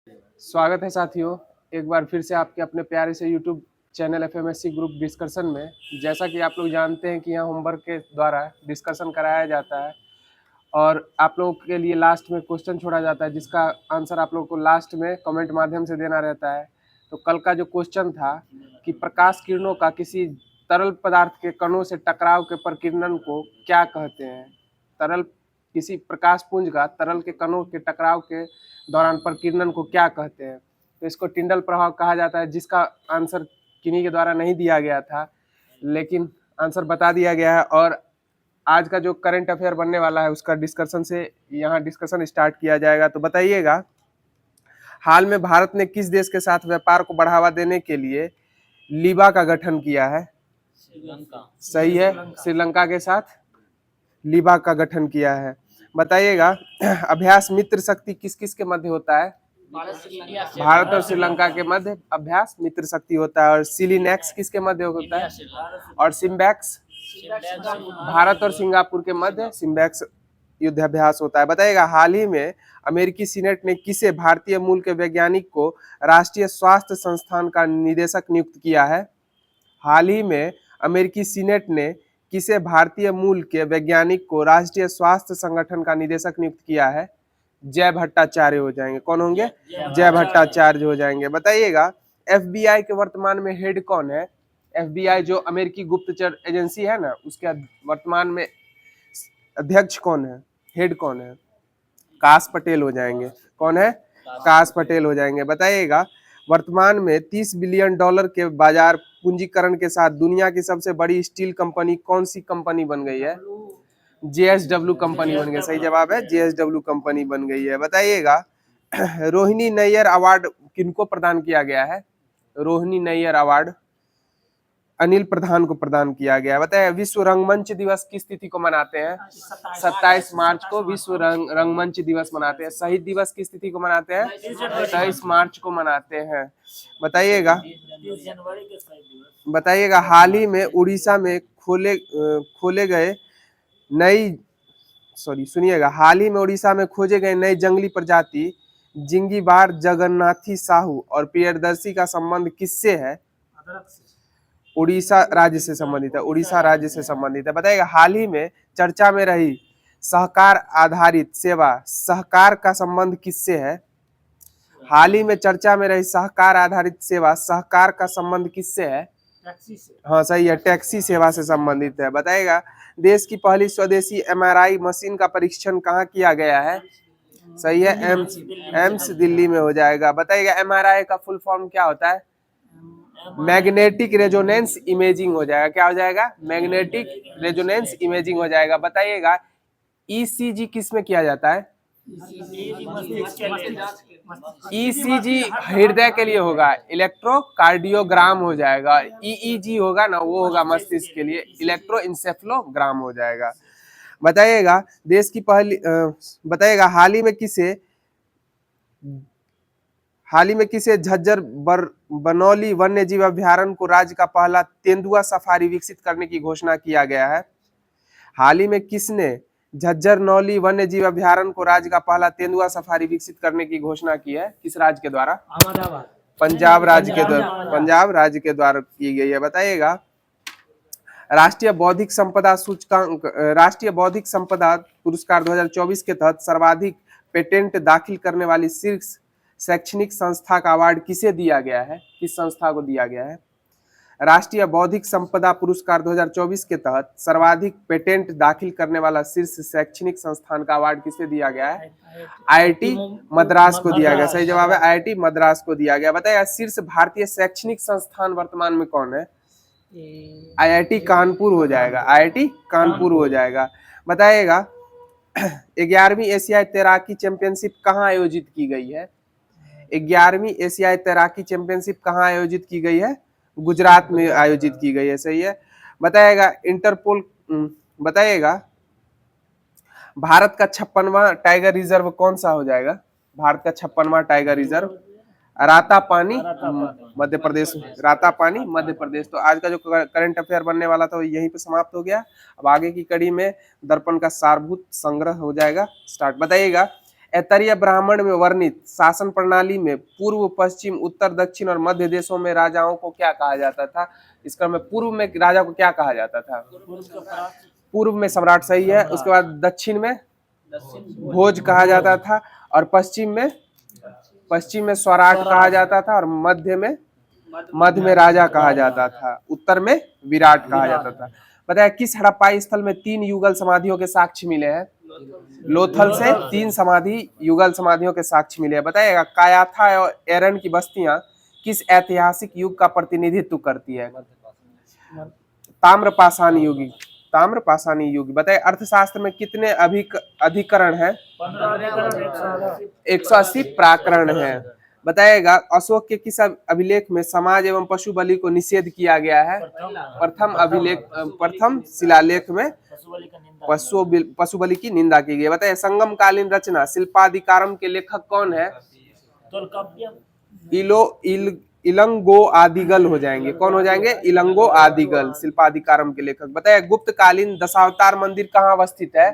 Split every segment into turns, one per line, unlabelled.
स्वागत है साथियों, एक बार फिर से आपके अपने प्यारे से यूट्यूब चैनल एफएमएससी ग्रुप डिस्कशन में। जैसा कि आप लोग जानते हैं कि यहाँ होमवर्क के द्वारा डिस्कशन कराया जाता है और आप लोगों के लिए लास्ट में क्वेश्चन छोड़ा जाता है जिसका आंसर आप लोगों को लास्ट में कमेंट माध्यम से देना रहता है। तो कल का जो क्वेश्चन था कि प्रकाश किरणों का किसी तरल पदार्थ के कणों से टकराव के प्रकीर्णन को क्या कहते हैं। तरल किसी प्रकाश पुंज का तरल के कणों के टकराव के दौरान प्रकीर्णन को क्या कहते हैं। तो इसको टिंडल प्रभाव कहा जाता है, जिसका आंसर किन्हीं के द्वारा नहीं दिया गया था, लेकिन आंसर बता दिया गया है। और आज का जो करंट अफेयर बनने वाला है उसका डिस्कशन से यहाँ डिस्कशन स्टार्ट किया जाएगा। तो बताइएगा, हाल में भारत ने किस देश के साथ व्यापार को बढ़ावा देने के लिए लीबा का गठन किया है।
श्रीलंका।
सही है, श्रीलंका के साथ लीबा का गठन किया है। बताइएगा, अभ्यास मित्र शक्ति किस किस के मध्य होता है। भारत और श्रीलंका के मध्य अभ्यास मित्र शक्ति होता है। और सिलिनेक्स किसके मध्य होता है। और सिम्बैक्स भारत और सिंगापुर के मध्य सिम्बैक्स युद्धाभ्यास होता है। बताइएगा, हाल ही में अमेरिकी सीनेट ने किसे भारतीय मूल के वैज्ञानिक को राष्ट्रीय स्वास्थ्य संस्थान का निदेशक नियुक्त किया है। हाल ही में अमेरिकी सीनेट ने किसे भारतीय मूल के वैज्ञानिक को राष्ट्रीय स्वास्थ्य संगठन का निदेशक नियुक्त किया है। जय भट्टाचार्य हो जाएंगे। कौन होंगे। जय भट्टाचार्य हो जाएंगे। बताइएगा, एफबीआई के वर्तमान में हेड कौन है। एफबीआई जो अमेरिकी गुप्तचर एजेंसी है ना, उसके वर्तमान में अध्यक्ष कौन है, हेड कौन है। काश पटेल हो जाएंगे। कौन है। काश पटेल हो जाएंगे। बताइएगा, वर्तमान में $30 बिलियन के बाजार पूंजीकरण के साथ दुनिया की सबसे बड़ी स्टील कंपनी कौन सी कंपनी बन गई है। जेएसडब्ल्यू कंपनी बन गई। सही जवाब है, जेएसडब्ल्यू कंपनी बन गई है। बताइएगा, रोहिणी नैयर अवार्ड किनको प्रदान किया गया है। रोहिणी नैयर अवार्ड अनिल प्रधान को प्रदान किया गया। बताइए, विश्व रंगमंच दिवस किस तिथि को मनाते हैं। 27 मार्च को विश्व रंगमंच दिवस मनाते हैं। शहीद दिवस किस तिथि को मनाते हैं। 23 मार्च को मनाते हैं। बताइएगा, हाल ही में उड़ीसा में खोले गए नई सुनिएगा, हाल ही में उड़ीसा में खोजे गए नई जंगली प्रजाति जिंगीबार जगन्नाथी साहू और प्रियदर्शी का संबंध किससे है। उड़ीसा राज्य से संबंधित है। उड़ीसा राज्य से संबंधित है। बताइएगा, हाल ही में चर्चा में रही सहकार आधारित सेवा सहकार का संबंध किससे है। हाल ही में चर्चा में रही सहकार आधारित सेवा सहकार का संबंध किससे है। हाँ सही है, टैक्सी सेवा से संबंधित है। बताइएगा, देश की पहली स्वदेशी एमआरआई मशीन का परीक्षण कहाँ किया गया है। सही है, एम्स दिल्ली में हो जाएगा। बताइएगा, एमआरआई का फुल फॉर्म क्या होता है। मैग्नेटिक रेजोनेंस इमेजिंग हो जाएगा। क्या हो जाएगा। मैग्नेटिक रेजोनेंस इमेजिंग हो जाएगा। बताइएगा, ईसीजी किस में किया जाता है। ईसीजी हृदय के लिए होगा, इलेक्ट्रोकार्डियोग्राम हो जाएगा। ईईजी होगा ना, वो होगा मस्तिष्क के लिए, इलेक्ट्रोइंसेफ्लोग्राम हो जाएगा। बताइएगा, देश की पहली बताइएगा, हाल ही में किसे झज्जर बनौली वन्य जीव अभ्यारण्य को राज्य का पहला तेंदुआ सफारी विकसित करने की घोषणा किया गया है। हाल ही में किसने झज्जर नौली वन्य जीव अभ्यारण्य को राज्य का पहला तेंदुआ सफारी विकसित करने की घोषणा की है। किस राज्य के द्वारा। पंजाब राज्य के द्वारा। पंजाब राज्य के द्वारा की गई है। बताइएगा, राष्ट्रीय बौद्धिक संपदा पुरस्कार 2024 के तहत सर्वाधिक पेटेंट दाखिल करने वाली शीर्ष शैक्षणिक संस्था का अवार्ड किसे दिया गया है। किस संस्था को दिया गया है। राष्ट्रीय बौद्धिक संपदा पुरस्कार 2024 के तहत सर्वाधिक पेटेंट दाखिल करने वाला शीर्ष शैक्षणिक संस्थान का अवार्ड किसे दिया गया है। आईआईटी मद्रास को दिया गया। सही जवाब है, आईआईटी मद्रास को दिया गया। बताइए, शीर्ष भारतीय शैक्षणिक संस्थान वर्तमान में कौन है। आईआईटी कानपुर हो जाएगा। आईआईटी कानपुर हो जाएगा। बताइएगा, 11वीं एशियाई तैराकी चैंपियनशिप कहाँ आयोजित की गई है। 11वीं एशियाई तैराकी चैंपियनशिप कहाँ आयोजित की गई है। गुजरात में आयोजित की गई है। सही है। बताइएगा, बताइएगा, भारत का 56वां टाइगर रिजर्व कौन सा हो जाएगा। भारत का 56वां टाइगर रिजर्व रातापानी मध्य प्रदेश। रातापानी मध्य प्रदेश। तो आज का जो करंट अफेयर बनने वाला था वो यहीं पे समाप्त हो गया। अब आगे की कड़ी में दर्पण का सारभूत संग्रह हो जाएगा स्टार्ट। बताइएगा, ऐतरेय ब्राह्मण में वर्णित शासन प्रणाली में पूर्व, पश्चिम, उत्तर, दक्षिण और मध्य देशों में राजाओं को क्या कहा जाता था? इस क्रम में पूर्व में राजा को क्या कहा जाता था? पूर्व में सम्राट, सही है। उसके बाद दक्षिण में भोज कहा जाता था, और पश्चिम में स्वराट कहा जाता था, और मध्य में राजा कहा जाता था, उत्तर में विराट कहा जाता था। बताया किस हड़प्पाई स्थल में 3 युगल समाधियों के साक्ष्य मिले हैं? लोथल से 3 समाधि युगल समाधियों के साक्ष्य मिले हैं। बताइएगा कायाथा और एरन की बस्तियां किस ऐतिहासिक युग का प्रतिनिधित्व करती है? ताम्रपाषाणी युग। बताइए अर्थशास्त्र में कितने अधिकरण हैं? 180 प्रकरण है। बताइएगा अशोक के किस अभिलेख में समाज एवं पशु बलि को निषेध किया गया है? प्रथम शिलालेख में पशु बलि की निंदा की गई। बताइए संगम कालीन रचना शिल्पाधिकारम के लेखक कौन है? इलंगो आदिगल हो जाएंगे। कौन हो जाएंगे? इलंगो आदिगल शिल्पाधिकारम के लेखक। बताइए गुप्त कालीन दशावतार मंदिर कहाँ अवस्थित है?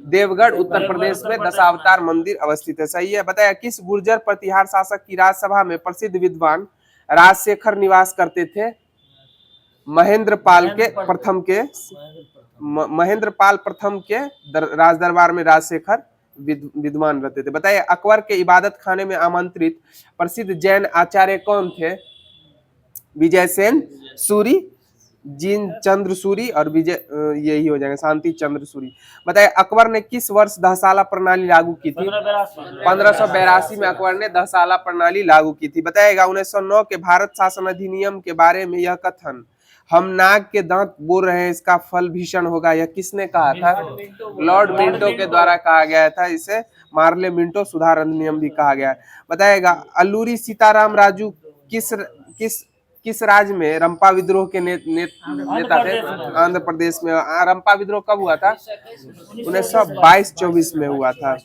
देवगढ़, उत्तर प्रदेश में दशावतार मंदिर अवस्थित है, सही है। बताया किस गुर्जर प्रतिहार शासक की राजसभा में प्रसिद्ध विद्वान राजशेखर निवास करते थे? महेंद्र पाल प्रथम के राज दरबार में राजशेखर विद्वान रहते थे। बताइए अकबर के इबादत खाने में आमंत्रित प्रसिद्ध जैन आचार्य कौन थे? विजय सेन सूरी, जीन चंद्र सूरी और यही हो जाएंगे शांति चंद्र सूरी। बताइए अकबर ने किस वर्ष दहसाला प्रणाली लागू की थी? 1582 में अकबर ने दहसाला प्रणाली लागू की थी। बताइएगा 1909 के भारत शासन अधिनियम के बारे में यह कथन, हम नाग के दांत बोल रहे हैं इसका फल भीषण होगा, यह किसने कहा था? लॉर्ड मिंटो के द्वारा कहा गया था। इसे मार्ले मिंटो सुधार अधिनियम भी कहा गया है। बताइएगा अल्लूरी सीताराम राजू किस राज्य में रंपा विद्रोह के नेता थे? आंध्र प्रदेश में। रंपा विद्रोह कब हुआ था? 1922-24 में हुआ था।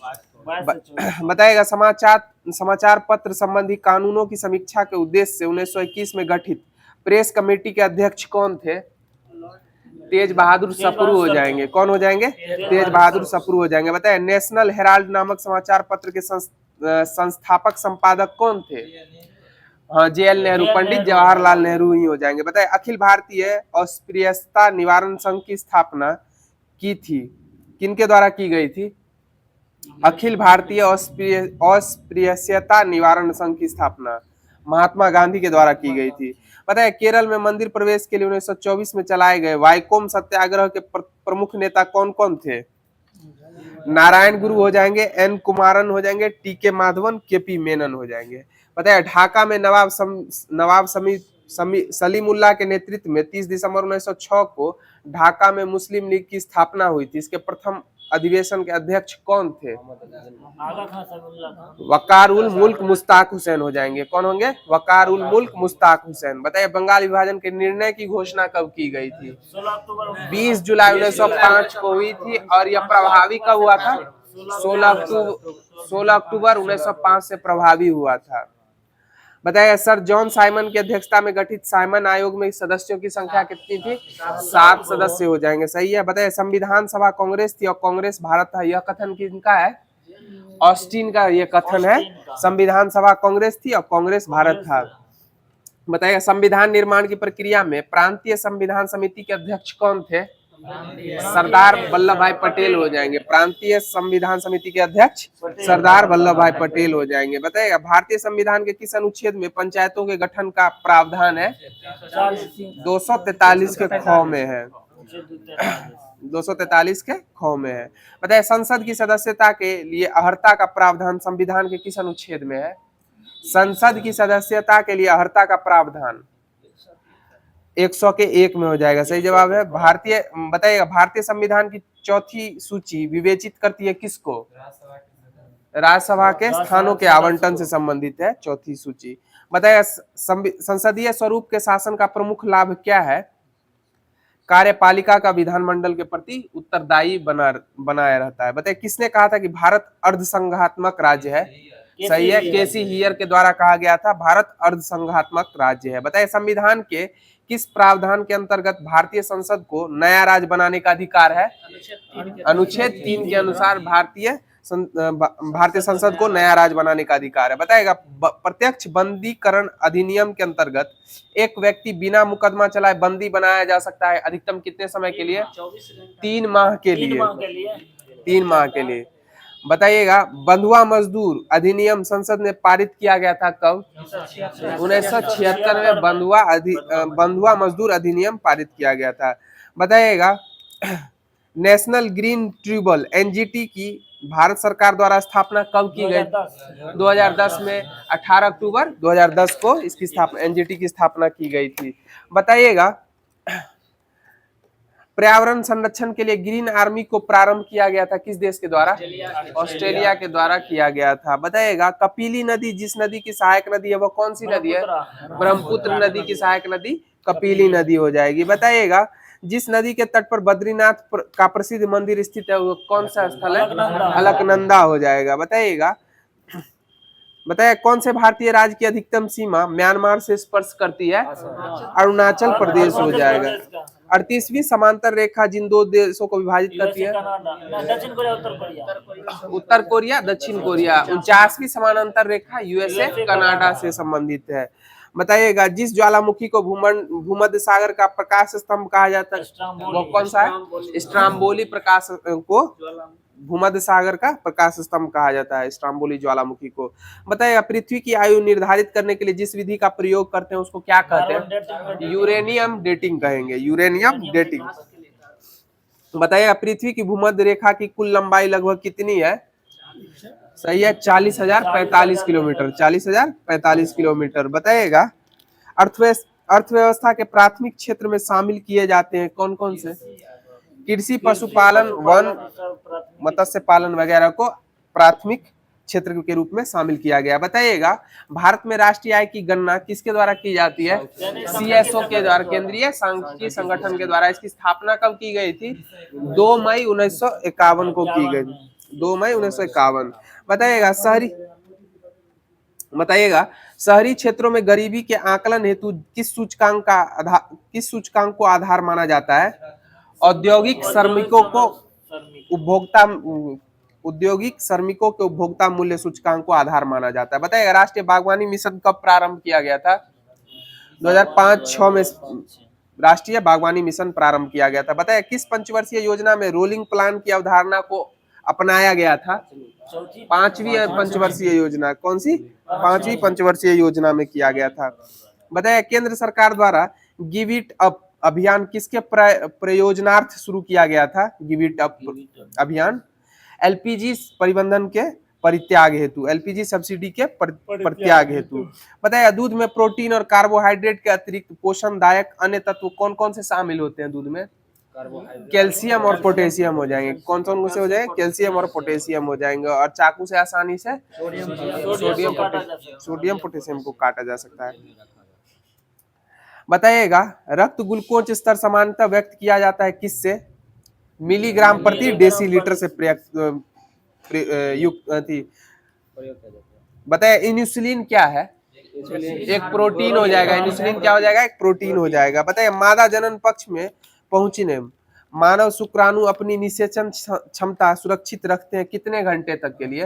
बताइएगा समाचार पत्र संबंधी कानूनों की समीक्षा के उद्देश्य से 1921 में गठित प्रेस कमेटी के अध्यक्ष कौन थे? तेज बहादुर सप्रू हो जाएंगे। कौन हो जाएंगे? तेज बहादुर सप्रू हो जाएंगे। बताइए नेशनल हेराल्ड नामक समाचार पत्र के संस्थापक संपादक कौन थे? हाँ, JL नेहरू, पंडित जवाहरलाल नेहरू ही हो जाएंगे। बताइए अखिल भारतीय अस्पृश्यता निवारण संघ की स्थापना की थी, किनके द्वारा की गई थी? अखिल भारतीय अस्पृश्यता निवारण संघ की स्थापना महात्मा गांधी के द्वारा की गई थी। बताइए केरल में मंदिर प्रवेश के लिए 1924 में चलाए गए वाइकोम सत्याग्रह के प्रमुख नेता कौन कौन थे? नारायण गुरु हो जाएंगे, N कुमारन हो जाएंगे, TK माधवन, KP मेनन हो जाएंगे। बताइए ढाका में नवाब सलीमुल्लाह के नेतृत्व में 30 दिसंबर 1906 को ढाका में मुस्लिम लीग की स्थापना हुई थी। इसके प्रथम अधिवेशन के अध्यक्ष कौन थे? वकार उल मुल्क मुश्ताक हुसैन हो जाएंगे। कौन होंगे? वकार उल मुल्क मुश्ताक हुसैन। बताइए बंगाल विभाजन के निर्णय की घोषणा कब की गई थी? 20 जुलाई 1905 को हुई थी, और यह प्रभावी कब हुआ था? 16 अक्टूबर 1905 से प्रभावी हुआ था। बताइए सर जॉन साइमन की अध्यक्षता में गठित साइमन आयोग में सदस्यों की संख्या कितनी थी? 7 सदस्य हो जाएंगे, सही है। बताइए संविधान सभा कांग्रेस थी और कांग्रेस भारत था, यह कथन किनका है? ऑस्टिन का यह कथन है। संविधान सभा कांग्रेस थी और कांग्रेस भारत था। बताइए संविधान निर्माण की प्रक्रिया में प्रांतीय संविधान समिति के अध्यक्ष कौन थे? सरदार वल्लभ भाई पटेल हो जाएंगे। प्रांतीय संविधान समिति के अध्यक्ष सरदार वल्लभ भाई पटेल हो जाएंगे। बताइएगा भारतीय संविधान के किस अनुच्छेद में पंचायतों के गठन का प्रावधान है? 243 के ख में है। 243 के ख में है। बताइए संसद की सदस्यता के लिए अर्हता का प्रावधान संविधान के किस अनुच्छेद में है? संसद की सदस्यता के लिए अर्हता का प्रावधान 101 में हो जाएगा, सही जवाब है। बताइएगा भारतीय संविधान की चौथी सूची विवेचित करती है किसको? राज्यसभा के स्थानों के आवंटन से संबंधित है चौथी सूची। बताइए संसदीय स्वरूप के शासन का प्रमुख लाभ क्या है? कार्यपालिका का विधानमंडल के प्रति उत्तरदायी बनाया रहता है। बताइए किसने कहा था कि भारत अर्धसंघात्मक राज्य है? सही है, केसी हियर के द्वारा कहा गया था भारत अर्धसंघात्मक राज्य है। बताइए संविधान के किस प्रावधान के अंतर्गत भारतीय संसद को नया राज्य बनाने का अधिकार है? अनुच्छेद 3 के अनुसार भारतीय भारतीय संसद को नया राज्य बनाने का अधिकार है। बताएगा प्रत्यक्ष बंदीकरण अधिनियम के अंतर्गत एक व्यक्ति बिना मुकदमा चलाए बंदी बनाया जा सकता है अधिकतम कितने समय के लिए? 3 माह के लिए। 3 माह के लिए। बताइएगा बंधुआ मजदूर अधिनियम संसद ने पारित किया गया था कब? 1976 में बंधुआ मजदूर अधिनियम पारित किया गया था। बताइएगा नेशनल ग्रीन ट्रिब्यूनल एनजीटी की भारत सरकार द्वारा स्थापना कब की गई? 2010 में 18 अक्टूबर 2010 को इसकी स्थापना एनजीटी की स्थापना की गई थी। बताइएगा पर्यावरण संरक्षण के लिए ग्रीन आर्मी को प्रारंभ किया गया था किस देश के द्वारा? ऑस्ट्रेलिया के द्वारा किया गया था। बताइएगा कपिली नदी जिस नदी की सहायक नदी है वो कौन सी नदी है? ब्रह्मपुत्र नदी की सहायक नदी कपिली नदी हो जाएगी। बताइएगा जिस नदी के तट पर बद्रीनाथ का प्रसिद्ध मंदिर स्थित है वो कौन सा स्थल है? अलकनंदा हो जाएगा। बताइएगा कौन से भारतीय राज्य की अधिकतम सीमा म्यांमार से स्पर्श करती है? अरुणाचल प्रदेश हो जाएगा। 38वीं समांतर रेखा जिन दो देशों को विभाजित करती है? उत्तर कोरिया दक्षिण कोरिया। 49वीं समानांतर रेखा यूएसए कनाडा से संबंधित है। बताइएगा जिस ज्वालामुखी को भूमध्य सागर का प्रकाश स्तंभ कहा जाता है वो कौन सा है? स्ट्राम्बोली प्रकाश को भूमध्य सागर का प्रकाश स्तंभ कहा जाता है, स्ट्राम्बोली ज्वालामुखी को। बताइएगा पृथ्वी की आयु निर्धारित करने के लिए जिस विधि का प्रयोग करते हैं उसको क्या कहते हैं? यूरेनियम डेटिंग कहेंगे, यूरेनियम डेटिंग। बताइएगा पृथ्वी की भूमध्य रेखा की कुल लंबाई लगभग कितनी है? सही है 40,045 किलोमीटर। 40,045 किलोमीटर। बताइएगा अर्थव्यवस्था के प्राथमिक क्षेत्र में शामिल किए जाते हैं कौन कौन से? कृषि, पशुपालन, वन, मत्स्य पालन वगैरह को प्राथमिक क्षेत्र के रूप में शामिल किया गया। बताइएगा भारत में राष्ट्रीय आय की गणना किसके द्वारा की जाती है? सीएसओ के द्वारा, केंद्रीय सांख्यिकी संगठन के द्वारा। इसकी स्थापना कब की गई थी? 2 मई 1951 को की गई। 2 मई 1951। बताइएगा शहरी क्षेत्रों में गरीबी के आकलन हेतु किस सूचकांक को आधार माना जाता है? औद्योगिक श्रमिकों के उपभोक्ता मूल्य सूचकांक को आधार माना जाता है। बताइएगा राष्ट्रीय बागवानी मिशन कब प्रारंभ किया गया था? 2005-6 में राष्ट्रीय बागवानी मिशन प्रारंभ किया गया था। बताइए किस पंचवर्षीय योजना में रोलिंग प्लान की अवधारणा को अपनाया गया था? 5वीं पंचवर्षीय योजना। कौन सी? 5वीं पंचवर्षीय योजना में किया गया था। बताइए केंद्र सरकार द्वारा गिव इट अप अभियान किसके प्रयोजनार्थ शुरू किया गया था? गिव इट अप अभियान एलपीजी परिबंधन के परित्याग हेतु, एलपीजी सब्सिडी के परित्याग हेतु। बताइए दूध में प्रोटीन और कार्बोहाइड्रेट के अतिरिक्त पोषणदायक अन्य तत्व कौन कौन से शामिल होते हैं दूध में? कैल्शियम और पोटेशियम हो जाएंगे। कौन कौन से हो जाएंगे? कैल्शियम और पोटेशियम हो जाएंगे। और चाकू से आसानी से सोडियम पोटेशियम को काटा जा सकता है। बताइएगा रक्त ग्लूकोज स्तर सामान्यतः व्यक्त किया जाता है किससे? मिलीग्राम प्रति डेसीलीटर से बताइए इंसुलिन क्या है? एक प्रोटीन हो जाएगा। इंसुलिन क्या हो जाएगा? एक प्रोटीन हो जाएगा। बताइए मादा जनन पक्ष में पहुंचने मानव शुक्राणु अपनी निषेचन क्षमता सुरक्षित रखते हैं कितने घंटे तक के लिए?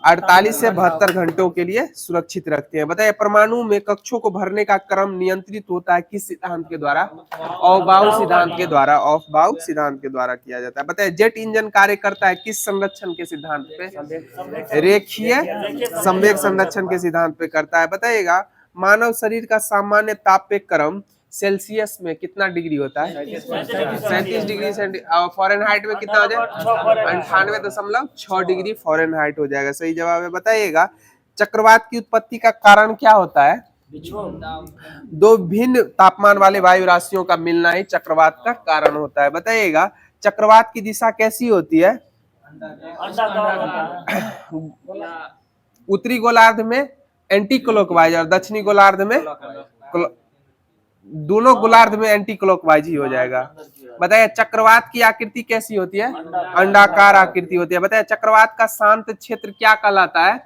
48 से 72 घंटों के लिए सुरक्षित रखते हैं। बताइए परमाणु में कक्षों को भरने का क्रम नियंत्रित होता है किस सिद्धांत के द्वारा? ऑफ-बाउ सिद्धांत के द्वारा। ऑफ-बाउ सिद्धांत के द्वारा किया जाता है। बताइए जेट इंजन कार्य करता है किस संरक्षण के सिद्धांत पे? रेखीय संवेग संरक्षण के सिद्धांत पे करता है। बताइएगा मानव शरीर का सामान्य तापीय क्रम सेल्सियस में कितना डिग्री होता है? 37 डिग्री सेंटीग्रेड। फॉरेनहाइट में कितना हो जाए? 98.6 डिग्री फॉरेनहाइट हो जाएगा। सही जवाब है। बताइएगा चक्रवात की उत्पत्ति का कारण क्या होता है? दो भिन्न तापमान वाले वायु राशियों का मिलना ही चक्रवात का कारण होता है। बताइएगा चक्रवात की दिशा कैसी होती है? उत्तरी गोलार्ध में एंटी क्लॉकवाइज और दक्षिणी गोलार्ध में दोनों गोलार्ध में एंटी क्लॉकवाइज ही हो जाएगा। बताइए चक्रवात की आकृति कैसी होती है? अंडाकार आकृति होती है। बताइए चक्रवात का शांत क्षेत्र क्या कहलाता है?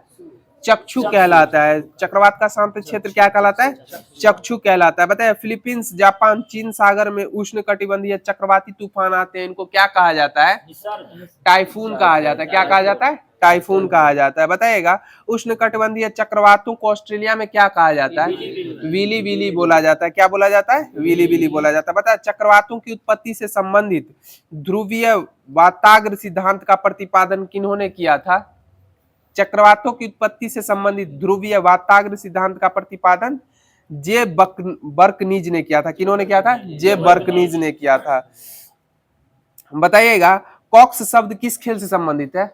चक्षु कहलाता है। चक्रवात का शांत क्षेत्र क्या कहलाता है? चक्षु कहलाता है। बताइए फिलीपींस, जापान, चीन सागर में उष्ण कटिबंधीय चक्रवाती तूफान आते हैं, इनको क्या कहा जाता है? टाइफून कहा जाता है। क्या कहा जाता है? टाइफून कहा जाता है। बताइएगा उष्ण कटिबंधीय चक्रवातों को ऑस्ट्रेलिया में क्या कहा जाता है? विली विली बोला जाता है। क्या बोला जाता है? विली विली बोला जाता है। बताए चक्रवातों की उत्पत्ति से संबंधित ध्रुवीय वाताग्र सिद्धांत का प्रतिपादन किन्होंने किया था? चक्रवातों की उत्पत्ति से संबंधित ध्रुवीय वाताग्र सिद्धांत का प्रतिपादन जे बर्कनीज ने किया था। किन्होंने किया था? जे बर्कनीज ने किया था। बताइएगा कॉक्स शब्द किस खेल से संबंधित है?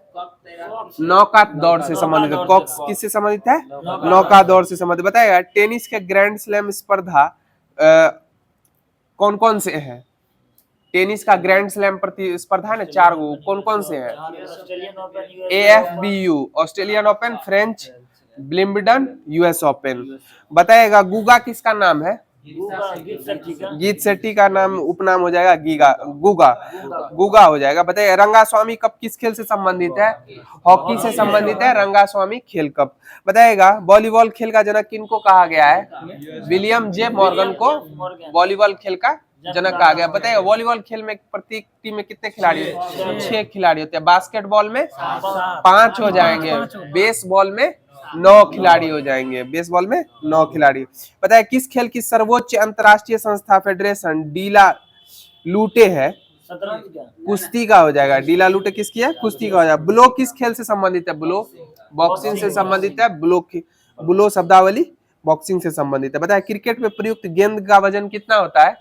नौका दौड़ से संबंधित है। कॉक्स किससे संबंधित है? नौका दौड़ से संबंधित। बताइएगा टेनिस के ग्रैंड स्लैम स्पर्धा कौन कौन से हैं? टेनिस का ग्रैंड स्लैम प्रतिस्पर्धा है ना, 4 गो, कौन कौन से हैं? AFBU Australian open, French Wimbledon, US open. बताइएगा गुगा किसका नाम है? गीत शेट्टी का नाम उपनाम हो जाएगा गीगा, गुगा, गुगा हो जाएगा। बताइए रंगास्वामी कप किस खेल से संबंधित है? हॉकी से संबंधित है रंगास्वामी खेल कप। बताइएगा वॉलीबॉल खेल का जनक किनको कहा गया है? विलियम जे मॉर्गन को वॉलीबॉल खेल का जनक कहा गया। बताइए वॉलीबॉल खेल में प्रत्येक टीम में कितने खिलाड़ी होते हैं? 6 खिलाड़ी होते हैं। बास्केटबॉल में 5 हो जाएंगे। बेसबॉल में 9 खिलाड़ी हो जाएंगे। बेसबॉल में 9 खिलाड़ी। बताइए किस खेल की सर्वोच्च अंतरराष्ट्रीय संस्था फेडरेशन डीला लूटे है? कुश्ती का हो जाएगा। डीला लूटे किसकी है? कुश्ती का हो जाएगा। ब्लो किस खेल से संबंधित है? ब्लो बॉक्सिंग से संबंधित है। ब्लो शब्दावली बॉक्सिंग से संबंधित है। बताइए क्रिकेट में प्रयुक्त गेंद का वजन कितना होता है?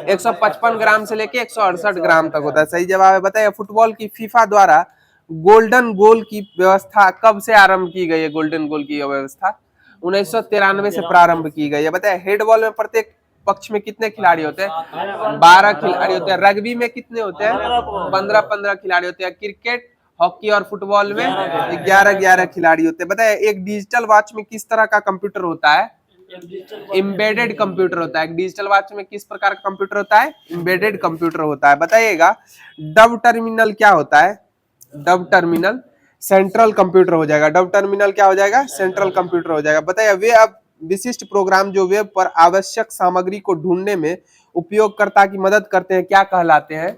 155 ग्राम से लेके 168 ग्राम तक होता है। सही जवाब है। बताइए फुटबॉल की फीफा द्वारा गोल्डन गोल की व्यवस्था कब से आरंभ की गई है? गोल्डन गोल की व्यवस्था 1993 से प्रारंभ की गई है। बताइए हेडबॉल में प्रत्येक पक्ष में कितने खिलाड़ी होते हैं? 12 खिलाड़ी होते हैं। रग्बी में कितने होते हैं? 15-15 खिलाड़ी होते हैं। क्रिकेट, हॉकी और फुटबॉल में 11-11 खिलाड़ी होते हैं। बताइए एक डिजिटल वॉच में किस तरह का कंप्यूटर होता है? एम्बेडेड कंप्यूटर होता है। डिजिटल वॉच में किस प्रकार का कंप्यूटर होता है? एम्बेडेड कंप्यूटर होता है। बताइएगा डब टर्मिनल क्या होता है? डब टर्मिनल सेंट्रल कंप्यूटर हो जाएगा। डब टर्मिनल क्या हो जाएगा? सेंट्रल कंप्यूटर हो जाएगा। बताइए वे अब विशिष्ट प्रोग्राम जो वेब पर आवश्यक सामग्री को ढूंढने में उपयोगकर्ता की मदद करते हैं क्या कहलाते हैं?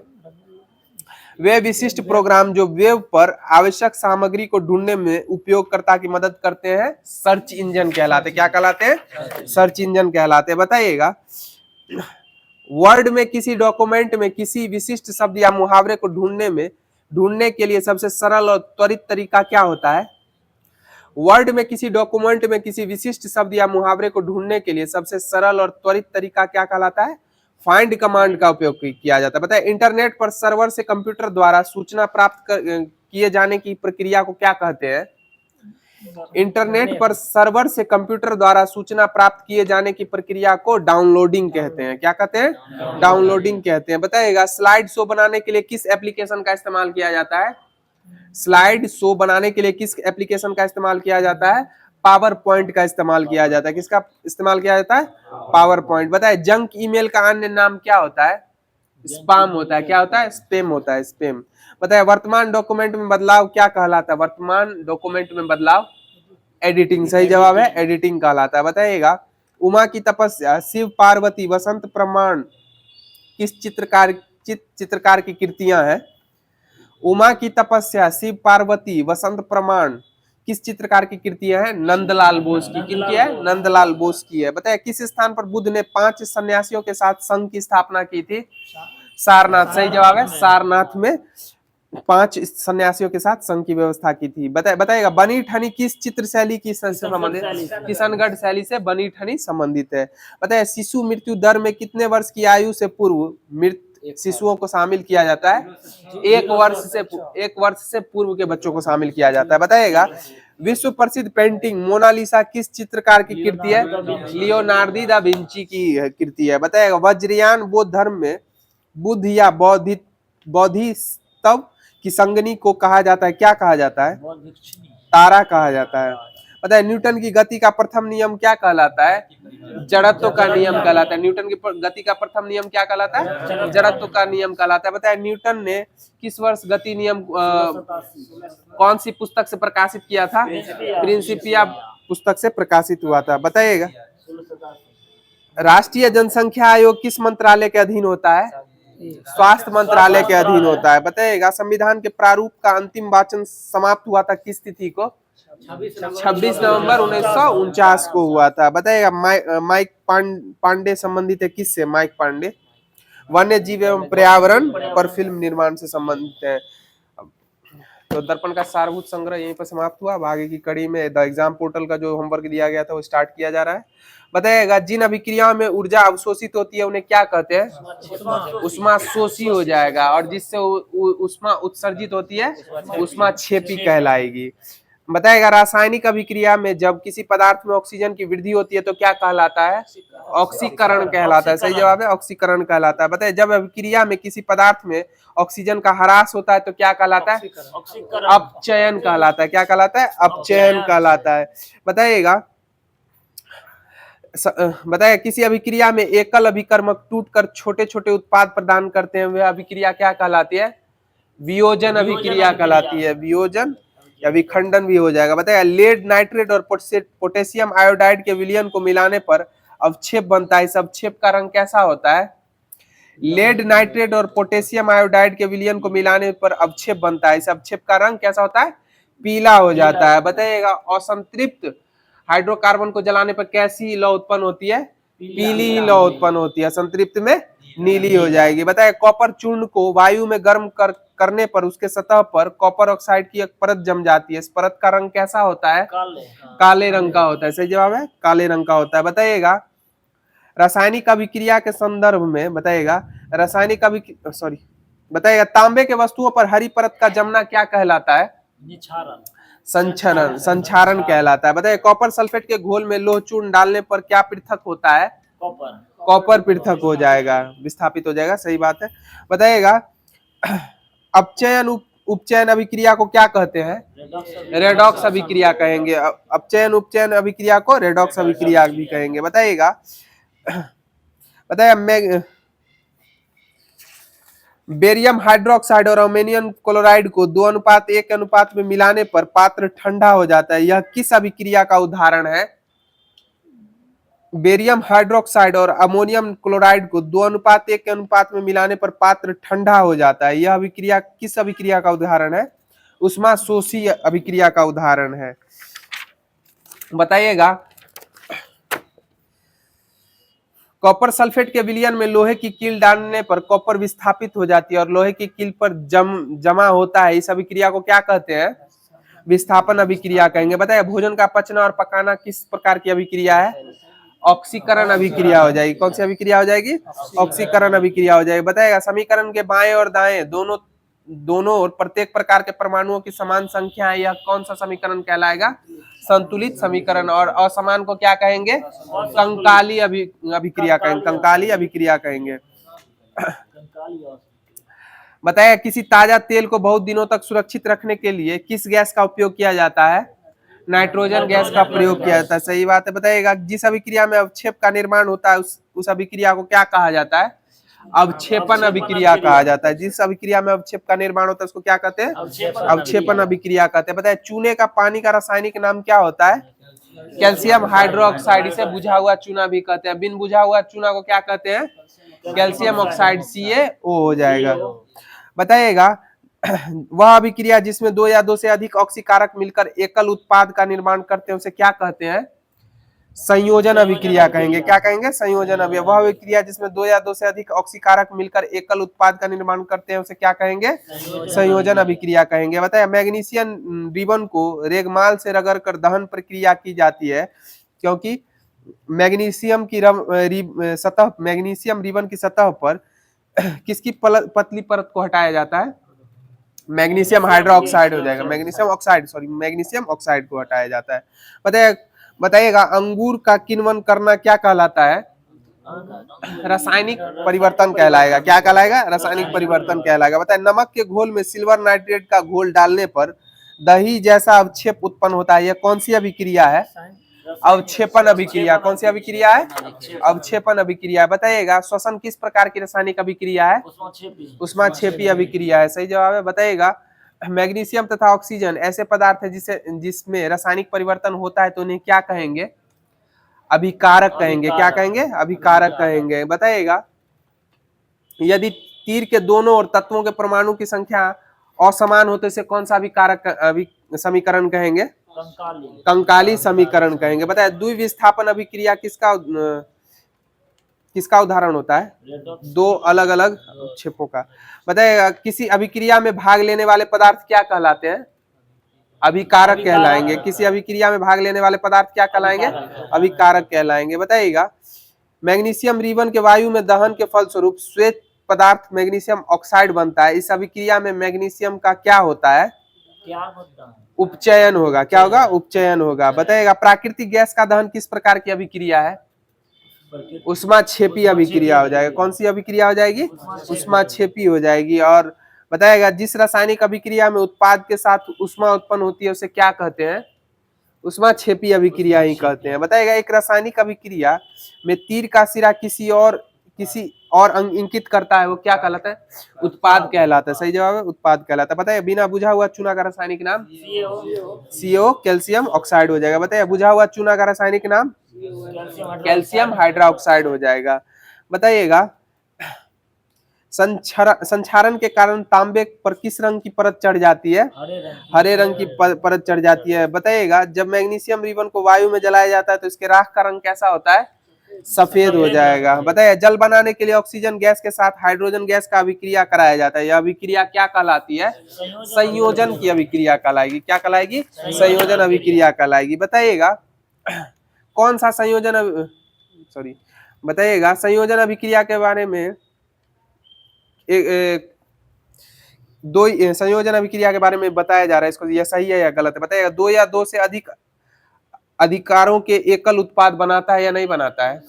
वे विशिष्ट प्रोग्राम जो वेब पर आवश्यक सामग्री को ढूंढने में उपयोगकर्ता की मदद करते हैं सर्च इंजन कहलाते हैं। क्या कहलाते हैं? सर्च इंजन कहलाते हैं। बताइएगा वर्ड में किसी डॉक्यूमेंट में किसी विशिष्ट शब्द या मुहावरे को ढूंढने के लिए सबसे सरल और त्वरित तरीका क्या होता है? वर्ड में किसी डॉक्यूमेंट में किसी विशिष्ट शब्द या मुहावरे को ढूंढने के लिए सबसे सरल और त्वरित तरीका क्या कहलाता है? फाइंड कमांड का उपयोग किया जाता है। बताए इंटरनेट पर सर्वर से कंप्यूटर द्वारा सूचना प्राप्त किए जाने की प्रक्रिया को क्या कहते हैं? इंटरनेट पर सर्वर से कंप्यूटर द्वारा सूचना प्राप्त किए जाने की प्रक्रिया को डाउनलोडिंग कहते हैं। क्या कहते हैं? डाउनलोडिंग कहते हैं। बताइएगा स्लाइड शो बनाने के लिए किस एप्लीकेशन का इस्तेमाल किया जाता है? स्लाइड शो बनाने के लिए किस एप्लीकेशन का इस्तेमाल किया जाता है? पावर पॉइंट का इस्तेमाल किया जाता है। किसका इस्तेमाल किया जाता है? Power point. बताए जंक ईमेल का अन्य नाम क्या होता है? स्पैम होता है। क्या होता है? स्पैम होता है। स्पैम। बताए वर्तमान डॉक्यूमेंट में बदलाव क्या कहलाता है? वर्तमान डॉक्यूमेंट में बदलाव एडिटिंग। सही जवाब है एडिटिंग कहलाता है। बताइएगा उमा की तपस्या, शिव पार्वती, वसंत प्रमाण किस चित्रकार की कृतियां हैं? उमा की तपस्या, शिव पार्वती, वसंत प्रमाण किस चित्रकार की कृतियां हैं? नंदलाल बोस की। किनकी है? नंदलाल बोस की है। बताइए किस स्थान पर बुद्ध ने 5 सन्यासियों के साथ संघ की स्थापना की थी? सारनाथ। सही जवाब है सारनाथ में 5 सन्यासियों के साथ संघ की व्यवस्था की थी। बताइएगा बनी ठनी किस चित्र शैली की संबंधित? किशनगढ़ शैली से बनी ठनी संबंधित है। बताइए शिशु मृत्यु दर में कितने वर्ष की आयु से पूर्व मृत शिशुओं को शामिल किया जाता है? 1 वर्ष से पूर्व के बच्चों को शामिल किया जाता है। बताइएगा विश्व प्रसिद्ध पेंटिंग मोनालिसा किस चित्रकार की कृति है? लियोनार्दो दा विंची की कृति है। बताइएगा वज्रयान बौद्ध धर्म में बुद्ध या बौद्धिस्तव की संगनी को कहा जाता है। क्या कहा जाता है? तारा कहा जाता है। पता है न्यूटन की गति का प्रथम नियम क्या कहलाता है? जड़त्व का नियम कहलाता है। न्यूटन की गति का प्रथम नियम क्या कहलाता है? जड़त्व का नियम कहलाता है। बताया न्यूटन ने किस वर्ष गति नियम कौन सी पुस्तक से प्रकाशित किया था? प्रिंसिपिया पुस्तक से प्रकाशित हुआ था। बताइएगा राष्ट्रीय जनसंख्या आयोग किस मंत्रालय के अधीन होता है? स्वास्थ्य मंत्रालय के अधीन होता है। बताइएगा संविधान के प्रारूप का अंतिम वाचन समाप्त हुआ था किस तिथि को? 26 नवंबर 1949 को हुआ था। बताइएगा माइक पांडे संबंधित है किससे? माइक पांडे वन्य जीव एवं पर्यावरण पर फिल्म निर्माण से संबंधित है। तो दर्पण का सारभूत संग्रह यहीं पर समाप्त हुआ। अब आगे की कड़ी में द एग्जाम पोर्टल का जो होमवर्क दिया गया था वो स्टार्ट किया जा रहा है। बताइएगा जिन अभिक्रियाओं में ऊर्जा अवशोषित होती है उन्हें क्या कहते हैं? उष्मा शोषी हो जाएगा। और जिससे उष्मा उत्सर्जित होती है उष्मा क्षेपी कहलाएगी। बताएगा रासायनिक अभिक्रिया में जब किसी पदार्थ में ऑक्सीजन की वृद्धि होती है तो क्या कहलाता है? ऑक्सीकरण कहलाता है। सही जवाब है ऑक्सीकरण कहलाता है। बताइए जब अभिक्रिया में किसी पदार्थ में ऑक्सीजन का ह्रास होता है तो क्या कहलाता है? अपचयन कहलाता है। क्या कहलाता है? अपचयन कहलाता है। बताइएगा किसी अभिक्रिया में एकल अभिकर्मक टूटकर छोटे छोटे उत्पाद प्रदान करते हैं वह अभिक्रिया क्या कहलाती है? वियोजन अभिक्रिया कहलाती है। वियोजन या विखंडन भी हो जाएगा। बताइए लेड नाइट्रेट और पोटेशियम आयोडाइड के विलयन को मिलाने पर अवक्षेप बनता है। इस अवक्षेप का रंग कैसा होता है? लेड नाइट्रेट और पोटेशियम आयोडाइड के विलयन को मिलाने पर अवक्षेप बनता है। इस अवक्षेप का रंग कैसा होता है? पीला हो जाता है। बताइएगा असंतृप्त हाइड्रोकार्बन को जलाने पर कैसी लौ उत्पन्न होती है? पीली लौ उत्पन्न होती है। संतृप्त में नीली हो जाएगी। बताइए कॉपर चूर्ण को वायु में गर्म करने पर उसके सतह पर कॉपर ऑक्साइड की एक परत जम जाती है। इस परत का रंग कैसा होता है? काले रंग का होता है। सही जवाब है काले रंग का होता है। बताइएगा रासायनिक अभिक्रिया के संदर्भ में बताइएगा बताइएगा तांबे के वस्तुओं पर हरी परत का जमना क्या कहलाता है? संक्षारण कहलाता है। बताइए कॉपर सल्फेट के घोल में लोह चूर्ण डालने पर क्या पृथक होता है? कॉपर पृथक हो जाएगा, विस्थापित हो जाएगा। सही बात है। बताइएगा अपचयन उपचयन अभिक्रिया को क्या कहते हैं? रेडॉक्स अभिक्रिया कहेंगे। अपचयन उपचयन अभिक्रिया को रेडॉक्स अभिक्रिया भी कहेंगे। बताइएगा बेरियम हाइड्रोक्साइड और अमोनियम क्लोराइड को 2:1 के अनुपात में मिलाने पर पात्र ठंडा हो जाता है। यह किस अभिक्रिया का उदाहरण है? बेरियम हाइड्रोक्साइड और अमोनियम क्लोराइड को 2:1 के अनुपात में मिलाने पर पात्र ठंडा हो जाता है। यह अभिक्रिया किस अभिक्रिया का उदाहरण है? उष्मा शोषी अभिक्रिया का उदाहरण है। बताइएगा कॉपर सल्फेट के विलयन में लोहे की कील डालने पर कॉपर विस्थापित हो जाती है और लोहे की कील पर जमा होता है। इस अभिक्रिया को क्या कहते हैं? विस्थापन अभिक्रिया कहेंगे। बताइए भोजन का पचना और पकाना किस प्रकार की अभिक्रिया है? ऑक्सीकरण अभिक्रिया हो जाएगी। कौन सी अभिक्रिया हो जाएगी? ऑक्सीकरण अभिक्रिया हो जाएगी। बताएगा समीकरण के बाएं और दाएं दोनों और प्रत्येक प्रकार के परमाणुओं की समान संख्या है। यह कौन सा समीकरण कहलाएगा? संतुलित समीकरण। और असमान को क्या कहेंगे? कंकाली अभिक्रिया कहेंगे। कंकाली अभिक्रिया कहेंगे। बताया किसी ताजा तेल को बहुत दिनों तक सुरक्षित रखने के लिए किस गैस का उपयोग किया जाता है? नाइट्रोजन गैस का प्रयोग किया जाता है। सही बात है। बताइएगा जिस अभिक्रिया में अवक्षेप का निर्माण होता है उस अभिक्रिया को क्या कहा जाता है? अवक्षेपन अभिक्रिया कहा जाता है। जिस अभिक्रिया में अवक्षेप का निर्माण होता है उसको क्या कहते हैं? अवक्षेपन अभिक्रिया कहते हैं। बताइए चूने का पानी का रासायनिक नाम क्या होता है? Calcium hydroxide. इसे बुझा हुआ चूना भी कहते हैं। बिन बुझा हुआ चूना को क्या कहते हैं? कैल्शियम ऑक्साइड CaO हो जाएगा। बताइएगा वह अभिक्रिया जिसमें 2 या 2 से अधिक ऑक्सीकारक मिलकर एकल उत्पाद का निर्माण करते हैं उसे क्या कहते हैं? संयोजन अभिक्रिया कहेंगे। क्या कहेंगे? संयोजन अभिक्रिया। वह अभिक्रिया जिसमें 2 या 2 से अधिक ऑक्सीकारक मिलकर एकल उत्पाद का निर्माण करते हैं उसे क्या कहेंगे? संयोजन अभिक्रिया कहेंगे। बताया मैग्नीशियम रिबन को रेगमाल से रगड़कर दहन प्रक्रिया की जाती है क्योंकि मैग्नीशियम रिबन की सतह पर किसकी पतली परत को हटाया जाता है? मैग्नीशियम हाइड्रोक्साइड हो जाएगा। मैग्नीशियम ऑक्साइड को हटाया जाता है। बताइएगा अंगूर का किण्वन करना क्या कहलाता है? रासायनिक परिवर्तन कहलाएगा। क्या कहलाएगा? रासायनिक परिवर्तन कहलाएगा। बताए नमक के घोल में सिल्वर नाइट्रेट का घोल डालने पर दही जैसा अवक्षेप उत्पन्न होता है, यह कौन सी अभिक्रिया है? अवक्षेपण अभिक्रिया। कौन सी अभिक्रिया है? अवक्षेपण अभिक्रिया। बताइएगा श्वसन किस प्रकार की रासायनिक अभिक्रिया है? ऊष्माक्षेपी अभिक्रिया है। सही जवाब है। बताइएगा मैग्नीशियम तथा ऑक्सीजन ऐसे पदार्थ है जिसमें रासायनिक परिवर्तन होता है तो उन्हें क्या कहेंगे? अभिकारक कहेंगे। क्या कहेंगे? अभिकारक कहेंगे। बताइएगा यदि तीर के दोनों ओर तत्वों के परमाणु की संख्या असमान हो तो इसे कौन सा अभिकारक समीकरण कहेंगे? कंकाली समीकरण कहेंगे। बताए द्विविस्थापन अभिक्रिया किसका उदाहरण होता है? दो अलग अलग अवक्षेपों का। बताइएगा किसी अभिक्रिया में भाग लेने वाले पदार्थ क्या कहलाते हैं? अभिकारक कहलाएंगे। किसी अभिक्रिया में भाग लेने वाले पदार्थ क्या कहलाएंगे? अभिकारक कहलाएंगे। बताइएगा मैग्नीशियम रिबन के वायु में दहन के फलस्वरूप श्वेत पदार्थ मैग्नीशियम ऑक्साइड बनता है। इस अभिक्रिया में मैग्नीशियम का क्या होता है? उपचयन होगा। क्या होगा? उपचयन होगा। बताइएगा प्राकृतिक गैस का दहन किस प्रकार की अभिक्रिया है? ऊष्माक्षेपी अभिक्रिया हो जाएगा। कौन सी अभिक्रिया हो जाएगी? ऊष्माक्षेपी हो जाएगी। और बताइएगा जिस रासायनिक अभिक्रिया में उत्पाद के साथ ऊष्मा उत्पन्न होती है उसे क्या कहते हैं? ऊष्माक्षेपी अभिक्रिया ही कहते हैं। बताइएगा एक रासायनिक अभिक्रिया में तीर का सिरा किसी और अंग इंकित करता है वो क्या कहलाता है? उत्पाद कहलाता है। सही जवाब है उत्पाद कहलाता है। बताइए बिना बुझा हुआ चूना का रासायनिक नाम? CO कैल्शियम ऑक्साइड हो जाएगा। बताइए बुझा हुआ चूना का रासायनिक नाम? कैल्शियम हाइड्रोक्साइड हो जाएगा। बताइएगा संक्षारण के कारण तांबे पर किस रंग की परत चढ़ जाती है? हरे रंग की परत चढ़ जाती है। बताइएगा जब मैग्नीशियम रिबन को वायु में जलाया जाता है तो इसके राख का रंग कैसा होता है? सफेद हो जाएगा। बताइए जल बनाने के लिए ऑक्सीजन गैस के साथ हाइड्रोजन गैस का अभिक्रिया कराया जाता है। यह अभिक्रिया क्या कहलाती है? संयोजन की अभिक्रिया कहलाएगी। क्या कहलाएगी? संयोजन अभिक्रिया कहलाएगी। बताइएगा कौन सा संयोजन बताइएगा संयोजन अभिक्रिया के बारे में दो संयोजन अभिक्रिया के बारे में बताया जा रहा है। इसको यह सही है या गलत है? बताइएगा दो या दो से अधिक अधिकारों के एकल उत्पाद बनाता है या नहीं बनाता है?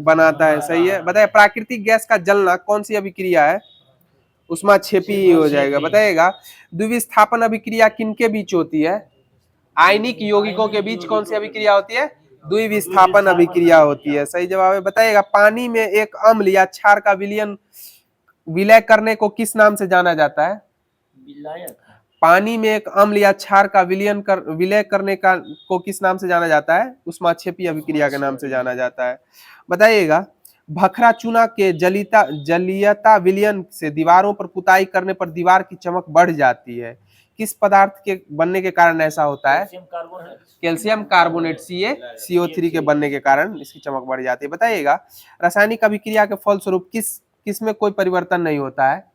बनाता है। सही है। बताइए प्राकृतिक गैस का जलना कौन सी अभिक्रिया है? ऊष्माक्षेपी ही हो जाएगा। बताइएगा द्विविस्थापन अभिक्रिया किनके बीच होती है? आयनिक यौगिकों के बीच कौन सी अभिक्रिया होती है? द्विविस्थापन अभिक्रिया होती है। सही जवाब है। बताइएगा पानी में एक अम्ल या क्षार का विलय करने को किस नाम से जाना जाता है? पानी में एक अम्ल या क्षार का विलय करने को किस नाम से जाना जाता है? ऊष्माक्षेपी अभिक्रिया के नाम से जाना जाता है। बताइएगा भखरा चूना के जलीयता विलयन से दीवारों पर पुताई करने पर दीवार की चमक बढ़ जाती है। किस पदार्थ के बनने के कारण ऐसा होता है? कैल्शियम कार्बोनेट CO3 के बनने के कारण इसकी चमक बढ़ जाती है। बताइएगा रासायनिक अभिक्रिया के फलस्वरूप किस में कोई परिवर्तन नहीं होता है?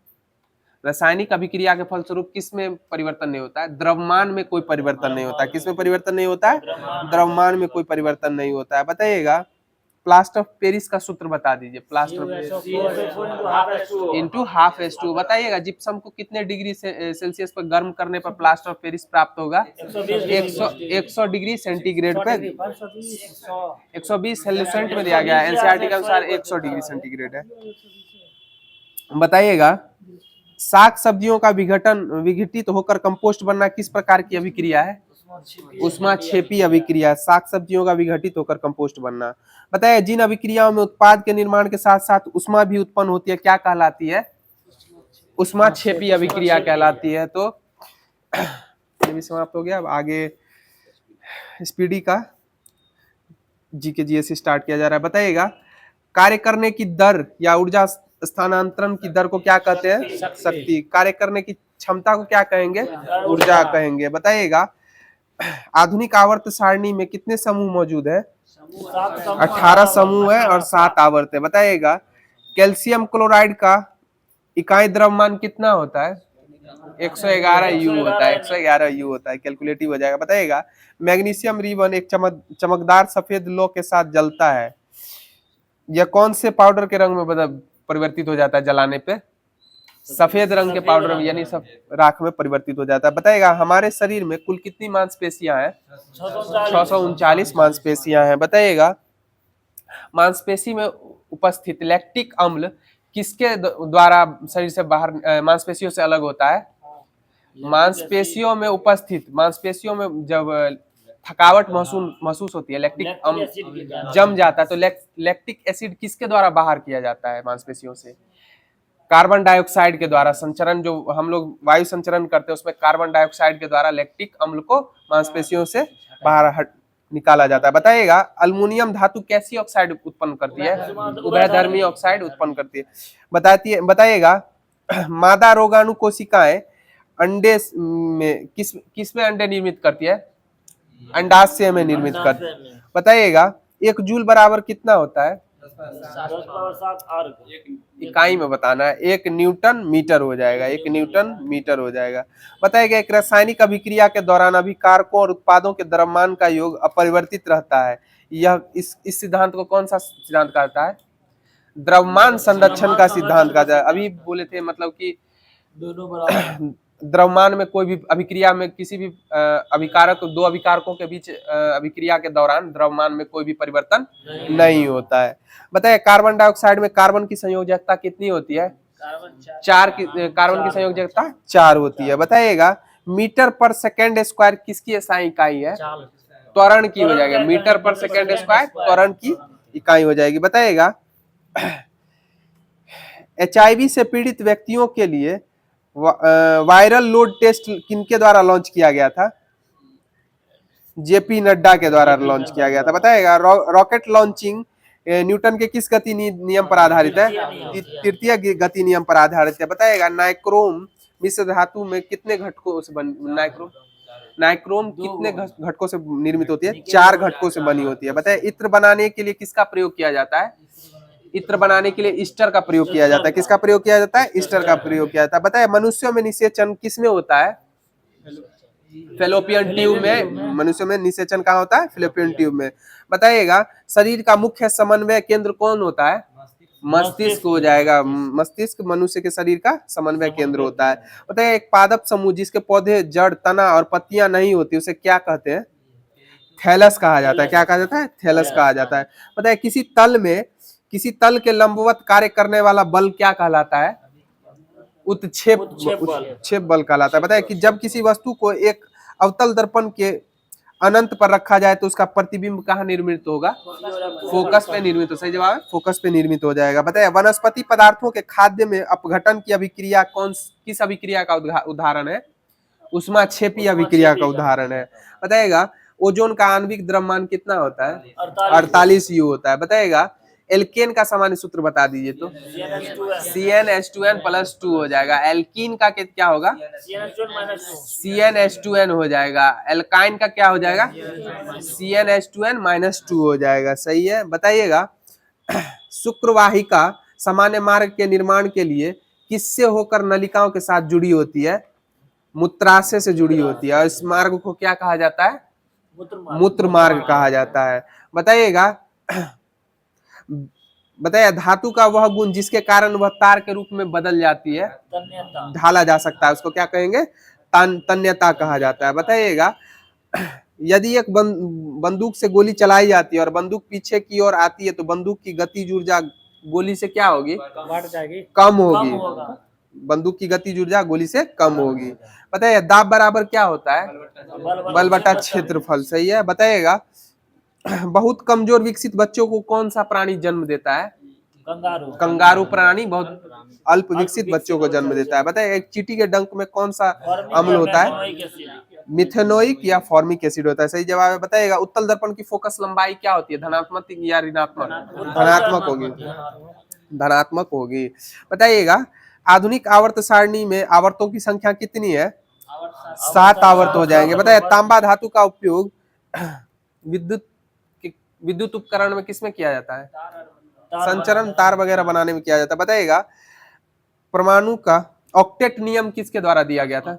रासायनिक अभिक्रिया के फलस्वरूप किस में परिवर्तन नहीं होता है? द्रव्यमान में कोई परिवर्तन नहीं होता है। किस में परिवर्तन नहीं होता है? द्रव्यमान में कोई परिवर्तन नहीं होता है। बताइएगा प्लास्टर ऑफ पेरिस का सूत्र बता दीजिए। Plaster of into half H2। बताइएगा जिप्सम को कितने डिग्री सेल्सियस पर गर्म करने पर प्लास्टर ऑफ पेरिस प्राप्त होगा? 100 डिग्री सेंटीग्रेड पे। 120 सेल्सियस में दिया गया है। NCERT के अनुसार 100 डिग्री सेंटीग्रेड है। बताइएगा साग सब्जियों का विघटित होकर कंपोस्ट बनना किस प्रकार की अभिक्रिया है? ऊष्माक्षेपी अभिक्रिया। साग सब्जियों का विघटित होकर कंपोस्ट बनना। बताइए जिन अभिक्रियाओं में उत्पाद के निर्माण के साथ साथ ऊष्मा भी उत्पन्न होती है क्या कहलाती है? ऊष्माक्षेपी अभिक्रिया कहलाती है। तो ये भी समाप्त हो गया। अब आगे स्पीडी का GK स्टार्ट किया जा रहा है। बताइएगा कार्य करने की दर या ऊर्जा स्थानांतरण की दर को क्या कहते हैं? शक्ति। कार्य करने की क्षमता को क्या कहेंगे? ऊर्जा कहेंगे। बताइएगा आधुनिक आवर्त सारणी में कितने समूह मौजूद है? 18 समूह है और 7 आवर्त है। बताइएगा कैल्शियम क्लोराइड का इकाई द्रव्यमान कितना होता है? 111 U होता है। 111 U होता है। कैलकुलेटिव हो जाएगा। बताइएगा मैग्नीशियम रिबन एक चमकदार सफेद लौ के साथ जलता है। यह कौन से पाउडर के रंग में परिवर्तित हो जाता है जलाने पे? सफेद रंग के पाउडर में यानी सब राख में परिवर्तित हो जाता है। बताइएगा हमारे शरीर में कुल कितनी मांसपेशियां हैं? 639 मांसपेशियां हैं। बताइएगा मांसपेशी में उपस्थित लैक्टिक अम्ल किसके द्वारा शरीर से बाहर मांसपेशियों से अलग होता है? मांसपेशियों में उपस्थित, मांसपेशियों में जब थकावट महसूस होती है, लैक्टिक अम्ल जम जाता है, तो लैक्टिक एसिड किसके द्वारा बाहर किया जाता है मांसपेशियों से? कार्बन डाइऑक्साइड के द्वारा। संचरण जो हम लोग वायु संचरण करते हैं उसमें कार्बन डाइऑक्साइड के द्वारा लैक्टिक अम्ल को मांसपेशियों से बाहर निकाला जाता है। बताइएगा अल्युमिनियम धातु कैसी ऑक्साइड उत्पन्न करती है? उभयधर्मी ऑक्साइड उत्पन्न करती है। बताइएगा मादा रोगाणु कोशिकाएं अंडे में किस में अंडे निर्मित करती है? अंडाशय में निर्मित करती है। बताइएगा 1 जूल बराबर कितना होता है? इकाई में बताना है। 1 न्यूटन मीटर हो जाएगा, 1 न्यूटन मीटर हो जाएगा। बताइएगा एक रासायनिक अभिक्रिया के दौरान अभिकारकों और उत्पादों के द्रव्यमान का योग अपरिवर्तित रहता है। यह इस सिद्धांत को कौन सा सिद्धांत कहता है? द्रव्यमान संरक्षण का सिद्धांत कहता है। अभी बोले थे मतलब कि दोनों बराबर द्रव्यमान में कोई भी अभिक्रिया में किसी भी अभिकारक, दो अभिकारकों के बीच अभिक्रिया के दौरान द्रव्यमान में कोई भी परिवर्तन नहीं होता है। बताइए कार्बन डाइऑक्साइड में कार्बन की संयोजकता कितनी होती है? कार्बन की संयोजकता 4 होती है। बताइएगा मीटर पर सेकेंड स्क्वायर किसकी SI इकाई है? त्वरण की हो जाएगी। मीटर पर सेकेंड स्क्वायर त्वरण की इकाई हो जाएगी। बताइएगा HIV से पीड़ित व्यक्तियों के लिए वायरल लोड टेस्ट किनके द्वारा लॉन्च किया गया था? JP नड्डा के द्वारा लॉन्च किया गया था। बताइएगा रॉकेट लॉन्चिंग न्यूटन के किस गति नियम पर आधारित है? तृतीय गति नियम पर आधारित है। बताइएगा नाइक्रोम मिश्र धातु में कितने घटकों से नाइक्रोम कितने घटकों से निर्मित होती है? 4 घटकों से बनी होती है। बताइए इत्र बनाने के लिए किसका प्रयोग किया जाता है? इत्र बनाने के लिए ईस्टर का प्रयोग किया जाता है। किसका प्रयोग किया जाता है? ईस्टर का प्रयोग किया जाता है। बताइए मनुष्यों में निषेचन किस में होता है? फेलोपियन ट्यूब में। मनुष्यों में निषेचन कहाँ होता है? फेलोपियन ट्यूब में। बताइएगा शरीर का मुख्य समन्वय केंद्र कौन होता है? मस्तिष्क हो जाएगा। मस्तिष्क मनुष्य के शरीर का समन्वय केंद्र होता है। बताइए एक पादप समूह जिसके पौधे, जड़, तना और पत्तियां नहीं होती उसे क्या कहते हैं? थैलस कहा जाता है। क्या कहा जाता है? थैलस कहा जाता है। बताइए किसी तल के लंबवत कार्य करने वाला बल क्या कहलाता है? उत्क्षेप बल कहलाता है। बताइए कि जब किसी वस्तु को एक अवतल दर्पण के अनंत पर रखा जाए तो उसका प्रतिबिंब कहाँ निर्मित होगा? फोकस पे निर्मित हो। सही जवाब है फोकस पे निर्मित हो जाएगा। बताइए वनस्पति पदार्थों के खाद्य में अपघटन की अभिक्रिया किस अभिक्रिया का उदाहरण है? ऊष्माक्षेपी अभिक्रिया का उदाहरण है। बताइएगा ओजोन का आणविक द्रव्यमान कितना होता है? 48 U होता है। बताइएगा एल्केन का सामान्य सूत्र बता दीजिए तो। CnH2n + 2 हो जाएगा। एल्कीन का क्या होगा? CnH2n हो जाएगा। एल्काइन का क्या हो जाएगा? CnH2n - 2 हो जाएगा। सही है। बताइएगा शुक्रवाहिका सामान्य मार्ग के निर्माण के लिए किससे होकर नलिकाओं के साथ जुड़ी होती है? मूत्राशय से जुड़ी होती है। और इस मार्ग को क्या कहा जाता है? मूत्र मार्ग कहा जाता है। बताइएगा धातु का वह गुण जिसके कारण वह तार के रूप में बदल जाती है, ढाला जा सकता है, उसको क्या कहेंगे? तन्यता कहा जाता है। बताइएगा यदि एक बंदूक से गोली चलाई जाती है और बंदूक पीछे की ओर आती है तो बंदूक की गतिज ऊर्जा गोली से क्या होगी? बढ़ जाएगी, कम होगी। बंदूक की गतिज ऊर्जा गोली से कम होगी। बताइए दाब बराबर क्या होता है? बल बटा क्षेत्रफल। सही है। बताइएगा बहुत कमजोर विकसित बच्चों को कौन सा प्राणी जन्म देता है? कंगारू प्राणी बहुत अल्प विकसित बच्चों को जन्म देता है। बताइए एक चींटी के डंक में कौन सा अम्ल होता है? मिथेनोइक या फॉर्मिक एसिड होता है। सही जवाब है। बताइएगा उत्तल दर्पण की फोकस लंबाई क्या होती है? धनात्मक या ऋणात्मक? धनात्मक होगी। धनात्मक होगी। बताइएगा आधुनिक आवर्त सारणी में आवर्तों की संख्या कितनी है? 7 आवर्त हो जाएंगे। बताइए तांबा धातु का उपयोग विद्युत उपकरण में किसमें किया जाता है? संचरण तार वगैरह बनाने में किया जाता है। बताइएगा परमाणु का ऑक्टेट नियम किसके द्वारा दिया गया था?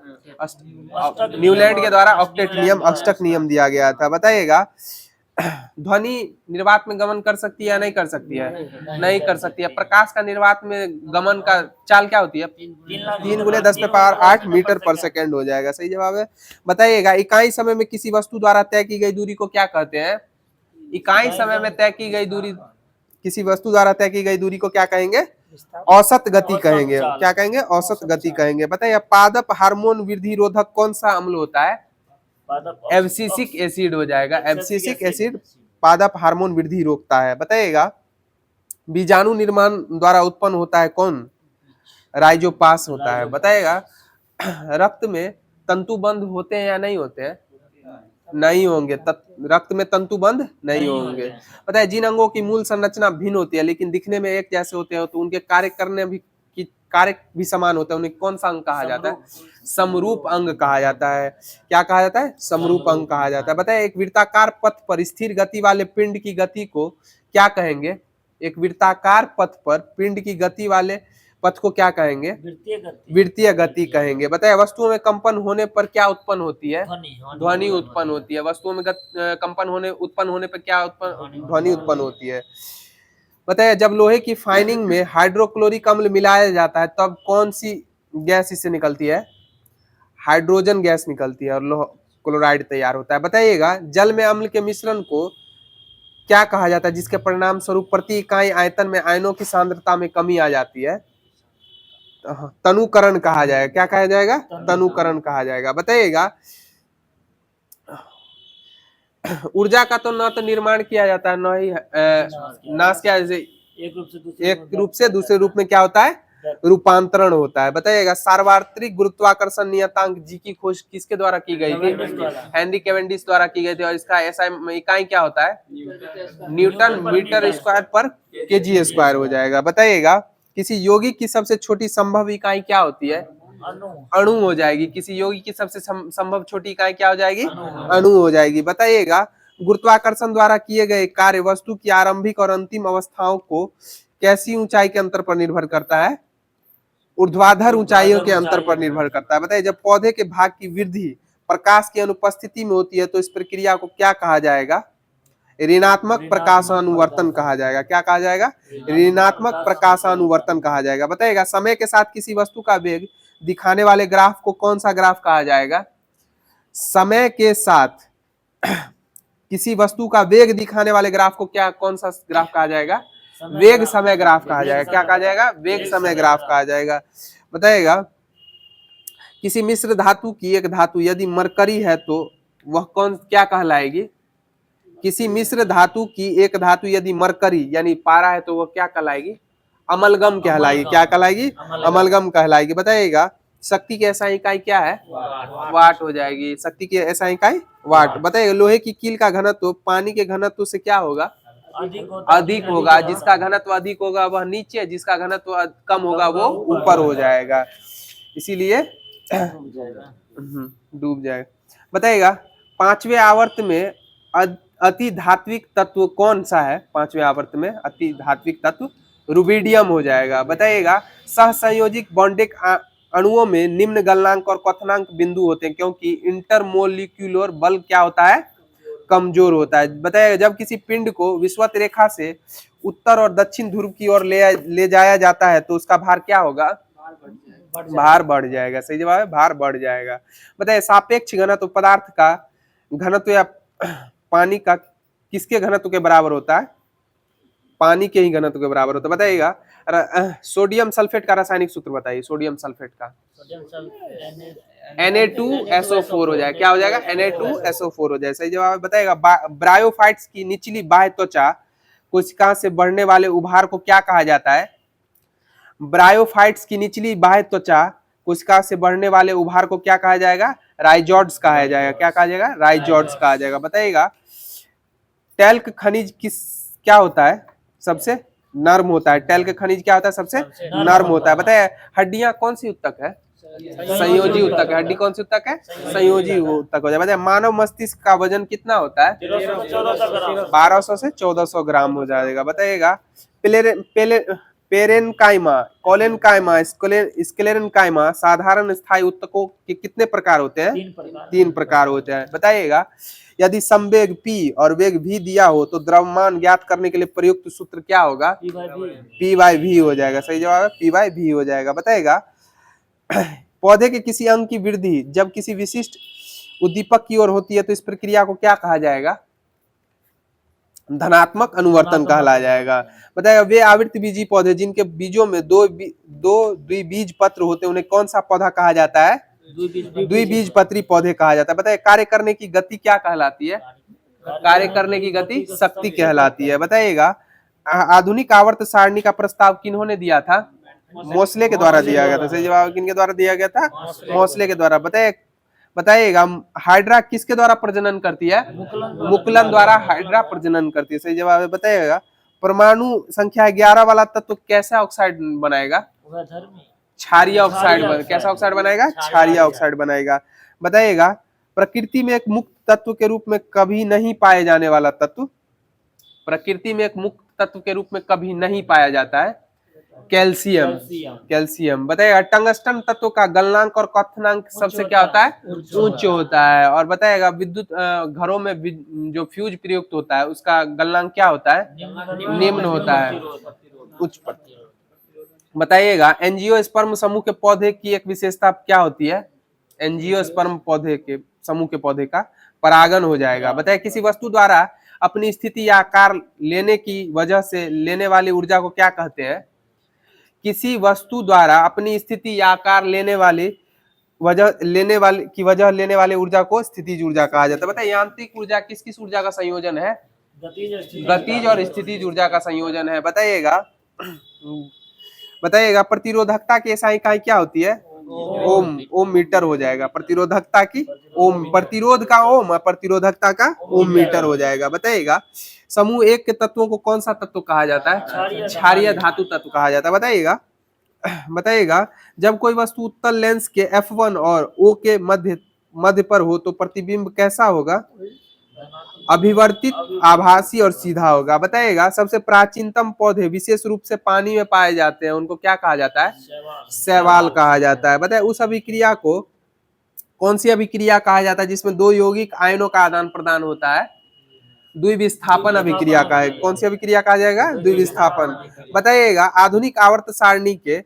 न्यूलैंड के द्वारा ऑक्टेट नियम, अष्टक नियम दिया गया था। बताइएगा ध्वनि निर्वात में गमन कर सकती है या नहीं कर सकती है? नहीं कर सकती है। प्रकाश का निर्वात में गमन का चाल क्या होती है? 3 × 10⁸ मीटर पर सेकेंड हो जाएगा। सही जवाब है। बताइएगा इकाई समय में किसी वस्तु द्वारा तय की गई दूरी को क्या कहते हैं? इकाई समय में तय की गई दूरी, किसी वस्तु द्वारा तय की गई दूरी को क्या कहेंगे? औसत गति कहेंगे। क्या कहेंगे? औसत गति कहेंगे। बताइए पादप हार्मोन वृद्धि रोधक कौन सा अम्ल होता है? एब्सिसिक एसिड हो जाएगा। एब्सिसिक एसिड पादप हार्मोन वृद्धि रोकता है। बताइएगा बीजाणु निर्माण द्वारा उत्पन्न होता है कौन? राइजोपास होता है। बताइएगा रक्त में तंतुबंध होते हैं या नहीं होते हैं? नहीं होंगे। रक्त में तंतुबंध नहीं होंगे। पता है जिन अंगों की मूल संरचना भिन्न होती है लेकिन दिखने में एक जैसे होते हैं तो उनके कार्य करने भी कार्य भी समान होता है, उन्हें कौन सा अंग कहा जाता है? समरूप अंग कहा जाता है। क्या कहा जाता है? समरूप अंग कहा जाता है। बताए एक वृत्ताकार पथ पर स्थिर गति वाले पिंड की गति को क्या कहेंगे? एक वृत्ताकार पथ पर पिंड की गति वाले पथ को क्या कहेंगे? वृत्तीय गति कहेंगे। बताइए वस्तुओं में कंपन होने पर क्या उत्पन्न होती है? ध्वनि उत्पन्न होती है। वस्तुओं में कंपन उत्पन्न होने पर क्या ध्वनि उत्पन्न होती है। बताइए जब लोहे की फाइनिंग में हाइड्रोक्लोरिक अम्ल मिलाया जाता है तब कौन सी गैस इससे निकलती है? हाइड्रोजन गैस निकलती है और लोह क्लोराइड तैयार होता है। बताइएगा जल में अम्ल के मिश्रण को क्या कहा जाता है जिसके परिणाम स्वरूप प्रति इकाई आयतन में आयनों की सांद्रता में कमी आ जाती है? तनुकरण कहा जाएगा। क्या कहा जाएगा? तनुकरण कहा जाएगा। बताइएगा ऊर्जा का तो न तो निर्माण किया जाता है न ही नाश किया, जैसे एक रूप से दूसरे रूप में क्या होता है? रूपांतरण होता है। बताइएगा सार्वत्रिक गुरुत्वाकर्षण नियतांक जी की खोज किसके द्वारा की गई थी? हेनरी कैवेंडिश द्वारा की गई थी। और इसका ऐसा इकाई क्या होता है? न्यूटन मीटर स्क्वायर पर केजी स्क्वायर हो जाएगा। बताइएगा किसी यौगिक की सबसे छोटी संभव इकाई क्या होती है? अणु हो जाएगी। किसी यौगिक की सबसे संभव छोटी इकाई क्या हो जाएगी? अणु हो जाएगी। बताइएगा गुरुत्वाकर्षण द्वारा किए गए कार्य वस्तु की आरंभिक और अंतिम अवस्थाओं को कैसी ऊंचाई के अंतर पर निर्भर करता है? ऊर्ध्वाधर ऊंचाइयों के अंतर पर निर्भर करता है। बताइए जब पौधे के भाग की वृद्धि प्रकाश की अनुपस्थिति में होती है तो इस प्रक्रिया को क्या कहा जाएगा? ऋणात्मक प्रकाशानुवर्तन कहा जाएगा। क्या कहा जाएगा? ऋणात्मक प्रकाशानुवर्तन कहा जाएगा। बताइएगा समय के साथ किसी वस्तु का वेग दिखाने वाले ग्राफ को कौन सा ग्राफ कहा जाएगा? समय के साथ किसी वस्तु का वेग दिखाने वाले ग्राफ को क्या कौन सा ग्राफ कहा जाएगा? वेग समय ग्राफ कहा जाएगा। क्या कहा जाएगा? वेग समय ग्राफ कहा जाएगा। बताइएगा किसी मिश्र धातु की एक धातु यदि मरकरी है तो वह कौन क्या कहलाएगी? किसी मिश्र धातु की एक धातु यदि मरकरी यानी पारा है तो वह क्या कहलाएगी? अमलगम कहलाएगी। क्या कहलाएगी? अमलगम कहलाएगी। बताइएगा शक्ति की ऐसा इकाई क्या है? वाट हो जाएगी। शक्ति की ऐसा इकाई वाट। बताइएगा लोहे की कील का घनत्व पानी के घनत्व से क्या होगा? अधिक होगा। जिसका घनत्व अधिक होगा वह नीचे, जिसका घनत्व कम होगा वो ऊपर हो जाएगा, इसीलिए डूब जाएगा। बताइएगा पांचवें आवर्त में अति धात्विक तत्व कौन सा है? पांचवें आवर्त में अति धात्विक तत्व रुबिडियम हो जाएगा। बताइएगा सहसंयोजिक बॉन्डिक अणुओं में निम्न गलनांक और क्वथनांक बिंदु होते हैं क्योंकि इंटरमोलिक्यूलर बल क्या होता है? कमजोर होता है। बताइएगा जब किसी पिंड को विषुवत रेखा से उत्तर और दक्षिण ध्रुव की ओर ले जाया जाता है तो उसका भार क्या होगा? भार बढ़ जाएगा। सही जवाब है भार बढ़ जाएगा। बताइए सापेक्ष घनत्व पदार्थ का घनत्व या पानी का किसके घनत्व के बराबर होता है? पानी के ही घनत्व के बराबर होता है। बताइएगा सोडियम सल्फेट का रासायनिक सूत्र बताइए। सोडियम सल्फेट का Na2SO4 हो जाएगा। क्या हो जाएगा? Na2SO4 हो जाएगा। सही जवाब बताइएगा ब्रायोफाइट्स की निचली बाह्य त्वचा कोशिका से बढ़ने वाले उभार को क्या कहा जाता है? ब्रायोफाइट्स की निचली बाह्य त्वचा कोशिका से बढ़ने वाले उभार को क्या कहा जाएगा? राइजॉइड्स कहा जाएगा। क्या कहा जाएगा? राइजॉइड्स कहा जाएगा। बताइएगा टैल्क खनिज क्या होता है? सबसे नर्म होता है। टैल्क खनिज क्या होता है? सबसे नर्म होता है। बताइए हड्डियां कौन सी उत्तक है? संयोजी उत्तक है। हड्डी कौन सी उत्तक है? संयोजी उत्तक हो जाए। बताइए मानव मस्तिष्क का वजन कितना होता है? 1200 से 1400 ग्राम हो जाएगा। बताइएगा पेरेनकाइमा, कोलेनकाइमा, स्क्लेरेनकाइमा साधारण स्थायी उत्तकों के कितने प्रकार होते हैं? 3 प्रकार होते हैं। बताइएगा यदि संवेग P और वेग V दिया हो तो द्रव्यमान ज्ञात करने के लिए प्रयुक्त सूत्र क्या होगा? P/V हो जाएगा। सही जवाब है P/V हो जाएगा। बताइएगा पौधे के किसी अंग की वृद्धि जब किसी विशिष्ट उद्दीपक की ओर होती है तो इस प्रक्रिया को क्या कहा जाएगा? धनात्मक अनुवर्तन कहला जाएगा। बताएगा वे आवृत्त बीजी पौधे जिनके बीजों में दो द्विबीज पत्र होते हैं उन्हें कौन सा पौधा कहा जाता है? द्विबीजपत्री पौधे कहा जाता है। बताइए कार्य करने की गति क्या कहलाती है? कार्य करने की गति शक्ति कहलाती है। बताइएगा आधुनिक आवर्त सारणी का प्रस्ताव किन्होंने दिया था? मोसले के द्वारा दिया गया था। सही जवाब किनके द्वारा दिया गया था? मोसले के द्वारा। बताइएगा हाइड्रा किसके द्वारा प्रजनन करती है? मुकुलन द्वारा हाइड्रा प्रजनन करती है। सही जवाब है। बताइएगा परमाणु संख्या 11 वाला तत्व कैसा ऑक्साइड बनाएगा? क्षारीय ऑक्साइड। कैसा ऑक्साइड बनाएगा? क्षारीय ऑक्साइड बनाएगा। बताइएगा प्रकृति में एक मुक्त तत्व के रूप में कभी नहीं पाए जाने वाला तत्व, प्रकृति में एक मुक्त तत्व के रूप में कभी नहीं पाया जाता है? कैल्शियम। कैल्शियम। बताइएगा टंगस्टन तत्व का गलनांक और क्वथनांक सबसे क्या होता है? उच्च होता है। और बताइएगा विद्युत घरों में जो फ्यूज प्रयुक्त होता है उसका गलनांक क्या होता है? निम्न होता है, उच्च पर। बताइएगा एंजियोस्पर्म समूह के पौधे की एक विशेषता क्या होती है? एंजियोस्पर्म पौधे के समूह के पौधे का परागन हो जाएगा। बताइए किसी वस्तु द्वारा अपनी स्थिति या आकार लेने की वजह से लेने वाली ऊर्जा को क्या कहते हैं? किसी वस्तु द्वारा अपनी स्थिति या आकार लेने वाली लेने वाली ऊर्जा को स्थितिज ऊर्जा कहा जाता है। बताइए यांत्रिक ऊर्जा किस किस ऊर्जा का संयोजन है? गतिज और स्थितिज ऊर्जा का संयोजन है। बताइएगा प्रतिरोधकता की एसआई इकाई क्या होती है? ओम। ओम मीटर हो जाएगा। प्रतिरोधकता की ओम, प्रतिरोध का ओम और प्रतिरोधकता का ओम मीटर हो जाएगा। बताइएगा समूह एक के तत्वों को कौन सा तत्व कहा जाता है? क्षारीय धातु तत्व कहा जाता है। बताइएगा जब कोई वस्तु उत्तल लेंस के F1 और O के मध्य पर हो तो प्रतिबिंब कैसा होगा? अभिवर्तित, आभासी और सीधा होगा। बताइएगा सबसे प्राचीनतम पौधे विशेष रूप से पानी में पाए जाते हैं उनको क्या कहा जाता है? शैवाल कहा जाता है। बताइए उस अभिक्रिया को कौन सी अभिक्रिया कहा जाता है जिसमें दो यौगिक आयनों का आदान प्रदान होता है? द्विविस्थापन अभिक्रिया का है। कौन सी अभिक्रिया कहा जाएगा? द्विविस्थापन। बताइएगा आधुनिक आवर्त सारणी के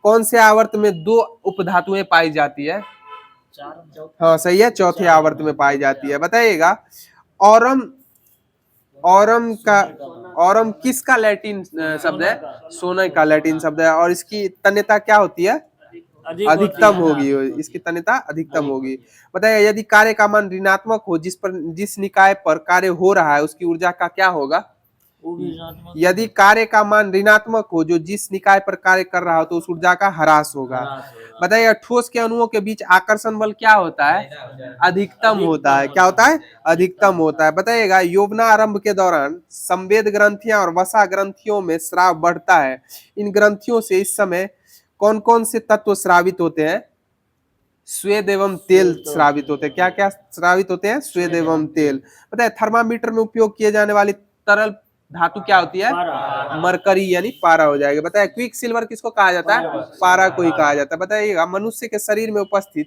कौन से आवर्त में दो उपधातुएं पाई जाती है? हाँ सही है, चौथे आवर्त में पाई जाती है। बताइएगा ऑरम किसका लैटिन शब्द है? सोने का लैटिन शब्द है। और इसकी तन्यता क्या होती है? अधिकतम होगी। इसकी तन्यता अधिकतम होगी। बताइए यदि कार्य का मान ऋणात्मक हो जिस निकाय पर कार्य हो रहा है उसकी ऊर्जा का क्या होगा? यदि कार्य का मान ऋणात्मक हो जो जिस निकाय पर कार्य कर रहा हो तो उस ऊर्जा का ह्रास होगा। बताइए ठोस के अणुओं के बीच आकर्षण बल क्या होता है? अधिकतम होता है। क्या होता है? अधिकतम होता है। बताइएगा यौवनारंभ के दौरान संवेद ग्रंथियां और वसा ग्रंथियों में स्राव बढ़ता है। इन ग्रंथियों से इस समय कौन कौन से तत्व स्रावित होते हैं? स्वेद एवं तेल स्रावित होते हैं। क्या क्या स्रावित होते हैं? स्वेद एवं तेल। बताइए थर्मामीटर में उपयोग किए जाने वाली तरल धातु क्या होती है? मरकरी यानी पारा हो जाएगा। बताइए क्विक सिल्वर किसको कहा जाता है? पारा को ही कहा जाता है। बताइएगा मनुष्य के शरीर में उपस्थित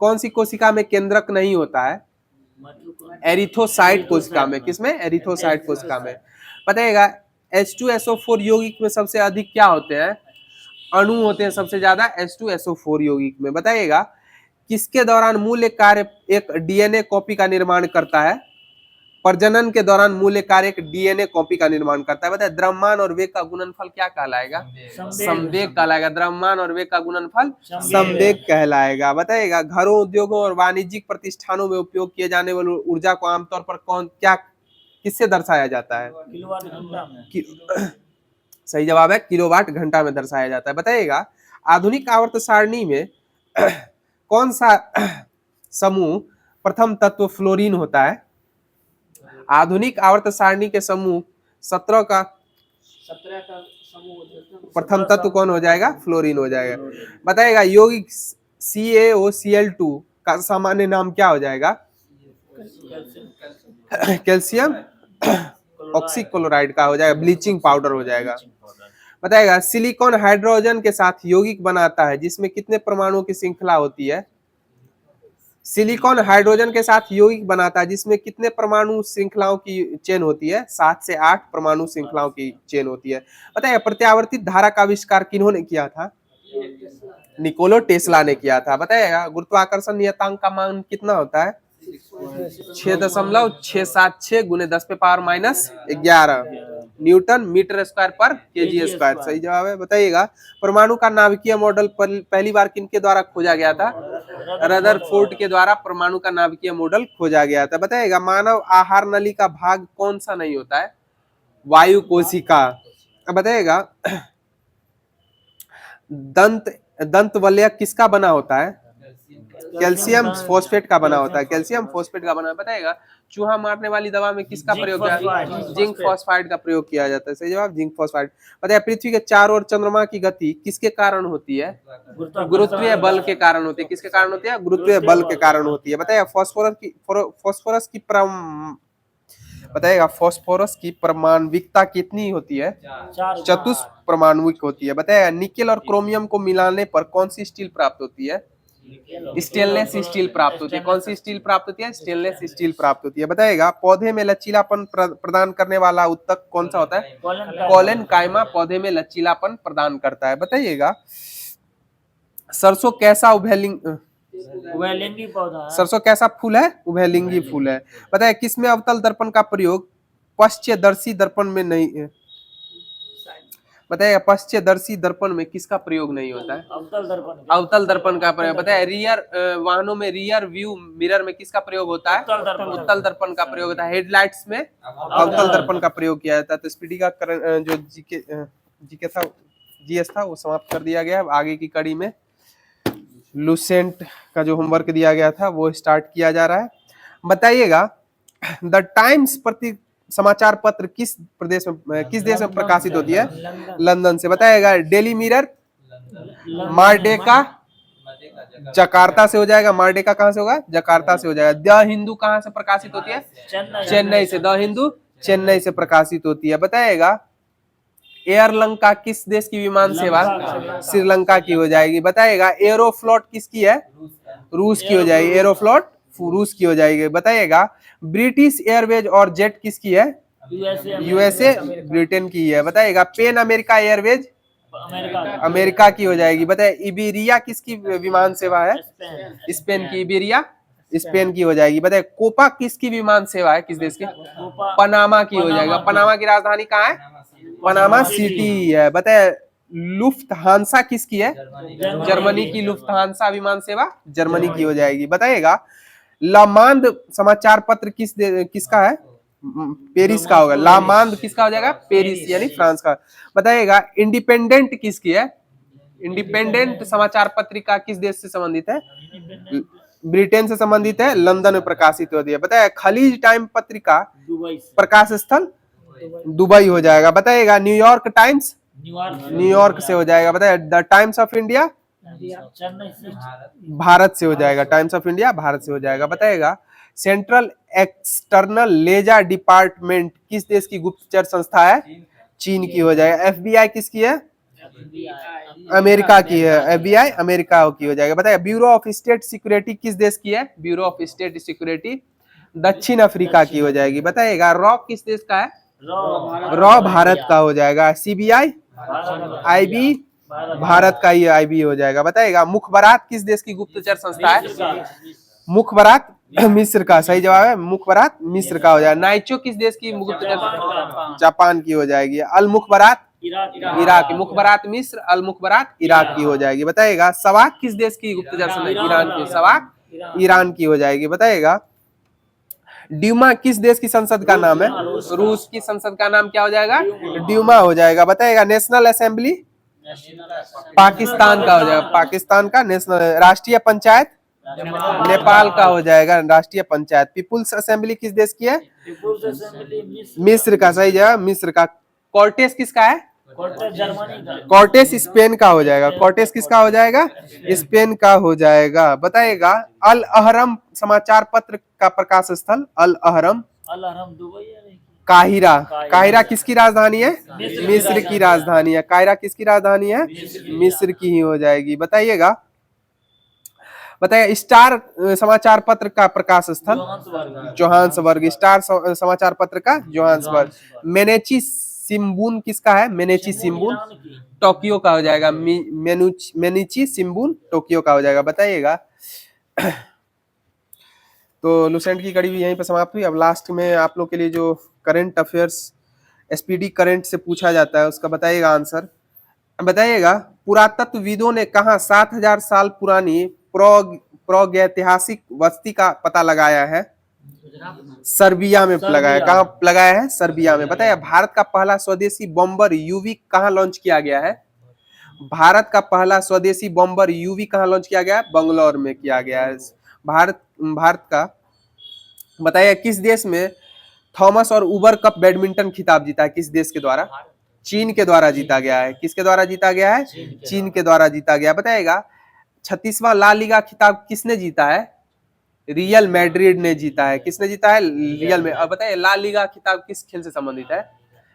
कौन सी कोशिका में केंद्रक नहीं होता है? एरिथोसाइट कोशिका में। किसमें? एरिथोसाइट कोशिका में। बताइएगा H2SO4 यौगिक में सबसे अधिक क्या होते हैं? अणु होते हैं सबसे ज्यादा H2SO4 यौगिक में। बताइएगा किसके दौरान मूल कार्य एक डीएनए कॉपी का निर्माण करता है? प्रजनन के दौरान मूल कार्य एक डीएनए कॉपी का निर्माण करता है। बताइए द्रव्यमान और वेग का गुणनफल क्या कहलाएगा? संवेग कहलाएगा। द्रव्यमान और वेग का गुणनफल संवेग कहलाएगा। बताइएगा घरों, उद्योगों और वाणिज्यिक प्रतिष्ठानों में उपयोग किए जाने वाली ऊर्जा को आमतौर पर किससे दर्शाया जाता है? सही जवाब है किलोवाट घंटा में दर्शाया जाता है। बताइएगा आधुनिक आवर्त सारणी में कौन सा समूह प्रथम तत्व फ्लोरीन होता है? आधुनिक आवर्त सारणी के समूह 17 का प्रथम तत्व कौन हो जाएगा? फ्लोरीन हो जाएगा। बताइएगा यौगिक CaOCl2 का सामान्य नाम क्या हो जाएगा? कैल्शियम ऑक्सीक्लोराइड का हो जाएगा। ब्लीचिंग पाउडर हो जाएगा। बताइएगा सिलिकॉन हाइड्रोजन के साथ यौगिक बनाता है जिसमें कितने परमाणुओं की श्रृंखला होती है? सिलिकॉन हाइड्रोजन के साथ यौगिक बनाता है जिसमें कितने परमाणु श्रृंखलाओं की चेन होती है? 7 से 8 परमाणु श्रृंखलाओं की चेन होती है। बताइए प्रत्यावर्तित धारा का आविष्कार किन्होंने किया था? निकोला टेस्ला ने किया था। बताइएगा गुरुत्वाकर्षण नियतांक का मान कितना होता है? 6.676 गुने 10 पे पावर -11 न्यूटन मीटर स्क्वायर पर केजी स्क्वायर। सही जवाब है। बताइएगा परमाणु का नाभिकीय मॉडल पहली बार किनके द्वारा खोजा गया था? रदरफोर्ड के द्वारा परमाणु का नाभिकीय मॉडल खोजा गया था। बताइएगा मानव आहार नली का भाग कौन सा नहीं होता है? वायु कोशिका। अब बताइएगा दंत वलयक किसका बना होता है? कैल्शियम फोस्फेट का बना होता है। कैल्शियम फोस्फेट का बना। बताइएगा चूहा मारने वाली दवा में किसका प्रयोग किया जाता है? जिंक फॉस्फाइड का प्रयोग किया जाता है। सही जवाब जिंक फॉस्फाइड। बताइए पृथ्वी के चारों ओर चंद्रमा की गति किसके कारण होती है? गुरुत्वीय बल के कारण होती है। किसके कारण होती है? गुरुत्वीय बल के कारण होती है। बताइए फास्फोरस की परमाणविकता कितनी होती है? चतुष्परमाणुक होती है। बताइए निकेल और क्रोमियम को मिलाने पर कौन सी स्टील प्राप्त होती है? स्टेनलेस स्टील प्राप्त होती है। कौन सी स्टील प्राप्त होती है? स्टेनलेस स्टील प्राप्त होती है। बताइएगा पौधे में लचीलापन प्रदान करने वाला उत्तक कौन सा होता है? कॉलन कायमा पौधे में लचीलापन प्रदान करता है। बताइएगा सरसों कैसा
उभयलिंगी पौधा है।
सरसों कैसा फूल है? उभयलिंगी फूल है। बताइए किसमें अवतल दर्पण का प्रयोग पश्चदर्शी दर्पण में नहीं है? बताइए पश्चदर्शी दर्पण में किसका प्रयोग नहीं होता है? अवतल दर्पण का प्रयोग। बताइए रियर वाहनों में रियर व्यू मिरर में किसका प्रयोग होता है? उत्तल दर्पण का प्रयोग होता है। हेडलाइट्स में अवतल दर्पण का प्रयोग किया जाता है। तो स्पीडी का जो जीएस था वो समाप्त कर दिया गया। आगे की कड़ी में लुसेंट का जो होमवर्क दिया गया था वो स्टार्ट किया जा रहा है। बताइएगा द टाइम्स प्रति समाचार पत्र किस देश में प्रकाशित होती है? लंदन से। बताइएगा डेली मिरर मार्डेका जकार्ता से हो जाएगा। मार्डेका कहां से होगा? जकार्ता से हो जाएगा। द हिंदू कहां से प्रकाशित होती है? चेन्नई से। द हिंदू चेन्नई से प्रकाशित होती है। बताइएगा एयर लंका किस देश की विमान सेवा? श्रीलंका की हो जाएगी। बताइएगा एरोफ्लोट किसकी है? रूस की हो जाएगी। एरोफ्लोट रूस की हो जाएगी। बताइएगा ब्रिटिश एयरवेज और जेट किसकी है? यूएसए ब्रिटेन की है। बताइएगा पेन अमेरिका एयरवेज अमेरिका की हो जाएगी। बताइए इबेरिया किसकी विमान सेवा है? स्पेन की। इबेरिया स्पेन की हो जाएगी। बताइए कोपा किसकी विमान सेवा है? किस देश की? पनामा की हो जाएगा। पनामा की राजधानी कहाँ है? पनामा सिटी है। बताइए लुफ्थहांसा किसकी है? जर्मनी की। लुफ्थहांसा विमान सेवा जर्मनी की हो जाएगी। बताइएगा लामांद समाचार पत्र किसका है? पेरिस का होगा। लामांद किसका हो जाएगा? पेरिस यानी फ्रांस का। बताइएगा इंडिपेंडेंट किसकी है? इंडिपेंडेंट समाचार पत्रिका किस देश से संबंधित है? ब्रिटेन से संबंधित है। लंदन में प्रकाशित होती है। बताइए खलीज टाइम पत्रिका प्रकाश स्थल दुबई हो जाएगा। बताइएगा न्यूयॉर्क टाइम्स न्यूयॉर्क से हो जाएगा। बताइए the times of India Bharat से हो जाएगा। टाइम्स ऑफ इंडिया भारत से हो जाएगा। बताइएगा सेंट्रल एक्सटर्नल लेजर डिपार्टमेंट किस देश की गुप्तचर संस्था है? चीन की हो जाएगा। एफबीआई किसकी है? अमेरिका की है। एफबीआई अमेरिका की हो जाएगा। बताइए ब्यूरो ऑफ स्टेट सिक्योरिटी किस देश की है? ब्यूरो ऑफ स्टेट सिक्योरिटी दक्षिण अफ्रीका की हो जाएगी। बताइएगा रॉ किस देश का है? रॉ भारत का हो जाएगा। सीबीआई आईबी भारत का ही आईबी हो जाएगा। बताइएगा मुखबरात किस देश की गुप्तचर संस्था है? मुखबरात मिस्र का। सही जवाब है मुखबरात मिस्र का हो जाएगा। नाइचो किस देश की गुप्तचर? जापान की हो जाएगी। अल मुखबरात इराक की। मुखबरात मिस्र अल मुखबरात इराक की हो जाएगी। बताइएगा सवाक किस देश की गुप्तचर संस्था? ईरान की। सवाक ईरान की हो जाएगी। बताइएगा ड्यूमा किस देश की संसद का नाम है? रूस की संसद का नाम क्या हो जाएगा? ड्यूमा हो जाएगा। बताइएगा नेशनल असेंबली पाकिस्तान का हो जाएगा। पाकिस्तान का। नेशनल राष्ट्रीय पंचायत नेपाल का हो जाएगा। राष्ट्रीय पंचायत। पीपुल्स असेंबली किस देश की है? मिस्र का। सही जवाब मिस्र का। कॉर्टेस किसका है? कॉर्टेस स्पेन का हो जाएगा। कॉर्टेस किसका हो जाएगा? स्पेन का हो जाएगा। बताइएगा अल अहरम समाचार पत्र का प्रकाश स्थल? अल अहरम काहिरा। काहिरा किसकी राजधानी है? मिस्र की राजधानी है। काहिरा किसकी राजधानी है? मिस्र की ही हो जाएगी। बताइएगा स्टार समाचार पत्र का प्रकाश स्थल? जोहान्सबर्ग। स्टार समाचार पत्र का जोहान्सबर्ग। मेनेची सिम्बून किसका है? मेनेची सिम्बून टोक्यो का हो जाएगा। मेनिची सिम्बून टोक्यो का हो जाएगा। बताइएगा तो लुसेंट की कड़ी भी यहीं पर समाप्त हुई। अब लास्ट में आप लोग के लिए जो करंट अफेयर्स एसपीडी करंट से पूछा जाता है उसका बताइएगा आंसर। बताइएगा, पुरातत्वविदों ने कहा 7,000 साल पुरानी प्रागैतिहासिक बस्ती का पता लगाया है? सर्बिया में लगाया। कहाँ लगाया है? सर्बिया में। बताइए, भारत का पहला स्वदेशी बॉम्बर यूवी कहाँ लॉन्च किया गया है? भारत का पहला स्वदेशी बॉम्बर यूवी कहाँ लॉन्च किया गया है? बंगलौर में किया गया है। भारत का बताइए, किस देश में थॉमस और उबर कप बैडमिंटन खिताब जीता है? किस देश के द्वारा? चीन के द्वारा जीता गया है। किसके द्वारा जीता गया है? चीन के द्वारा जीता गया। बताइएगा, 36वां ला लीगा खिताब किसने जीता है? रियल मैड्रिड ने जीता है। किसने जीता है? रियल में। अब बताइए, ला लीगा खिताब किस खेल से संबंधित है?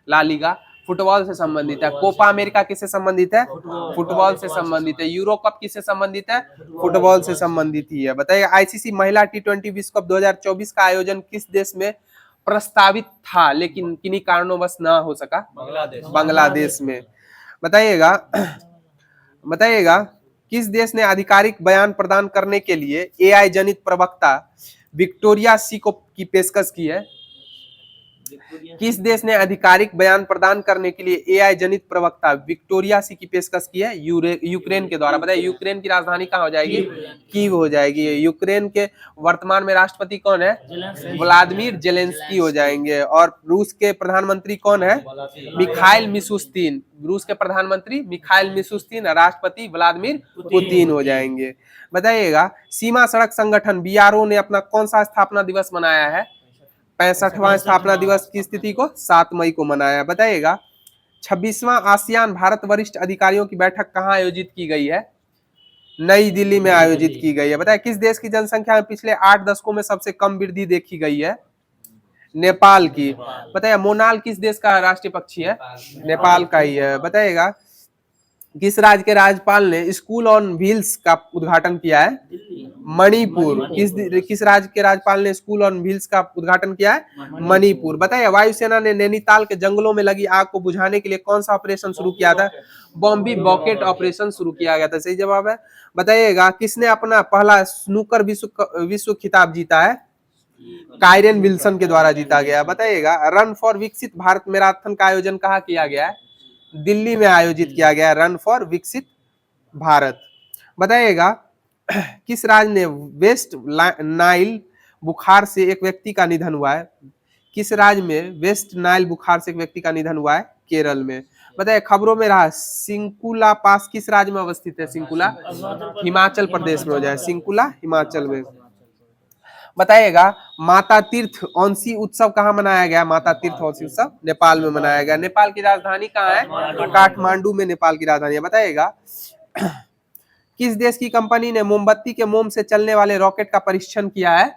ला लीगा फुटबॉल से संबंधित है। कोपा अमेरिका किससे संबंधित है? फुटबॉल से संबंधित है। यूरो कप किससे संबंधित है? फुटबॉल से संबंधित ही है। बताइए, आईसीसी महिला टी20 विश्व कप 2024 का आयोजन किस देश में प्रस्तावित था लेकिन किन्हीं कारणोंवश ना हो सका? बांग्लादेश में। बताइएगा, किस देश ने आधिकारिक बयान प्रदान करने के लिए एआई जनित प्रवक्ता विक्टोरिया सी को की पेशकश की है? किस देश ने आधिकारिक बयान प्रदान करने के लिए एआई जनित प्रवक्ता विक्टोरिया सी की पेशकश की है? यूक्रेन के द्वारा। बताइए, यूक्रेन की राजधानी कहाँ हो जाएगी? कीव हो जाएगी। यूक्रेन के वर्तमान में राष्ट्रपति कौन है? व्लादिमीर जेलेंस्की हो जाएंगे। और रूस के प्रधानमंत्री कौन है? Mikhail Mishustin. रूस के प्रधानमंत्री मिखाइल मिशुस्तिन, राष्ट्रपति व्लादिमीर पुतिन हो जाएंगे। बताइएगा, सीमा सड़क संगठन बीआरओ ने अपना कौन सा स्थापना दिवस मनाया है? 65वां स्थापना दिवस की स्थिति को 7 मई को मनाया। बताइएगा, 26वां आसियान भारत वरिष्ठ अधिकारियों की बैठक कहाँ आयोजित की गई है? नई दिल्ली में आयोजित की गई है। बताइए, किस देश की जनसंख्या में पिछले 8 दशकों में सबसे कम वृद्धि देखी गई है? नेपाल की। बताइए, मोनाल किस देश का राष्ट्रीय पक्षी है? नेपाल का ही है। बताइएगा, किस राज्य के राज्यपाल ने स्कूल ऑन व्हील्स का उद्घाटन किया है? मणिपुर। किस राज्य के राज्यपाल ने स्कूल ऑन व्हील्स का उद्घाटन किया है? मणिपुर। बताइए, वायुसेना ने नैनीताल के जंगलों में लगी आग को बुझाने के लिए कौन सा ऑपरेशन शुरू किया था? बॉम्बी बॉकेट ऑपरेशन शुरू किया गया था। सही जवाब है। बताइएगा, किसने अपना पहला स्नूकर विश्व खिताब जीता है? कायरन विल्सन के द्वारा जीता गया। बताइएगा, रन फॉर विकसित भारत मैराथन का आयोजन कहाँ किया गया है? दिल्ली में आयोजित किया गया। रन फॉर विकसित भारत। बताइएगा, किस राज्य ने वेस्ट नाइल बुखार से एक व्यक्ति का निधन हुआ है? किस राज्य में वेस्ट नाइल बुखार से एक व्यक्ति का निधन हुआ है? केरल में। बताइए, खबरों में रहा सिंकुला पास किस राज्य में अवस्थित है? सिंकुला हिमाचल प्रदेश में हो जाए। सिंकुला हिमाचल में। बताइएगा, माता तीर्थ औंसी उत्सव कहाँ मनाया गया? माता तीर्थ औंसी उत्सव नेपाल में मनाया गया। नेपाल की राजधानी कहाँ है? काठमांडू में नेपाल की राजधानी है। बताइएगा, किस देश की कंपनी ने मोमबत्ती के मोम से चलने वाले रॉकेट का परीक्षण किया है?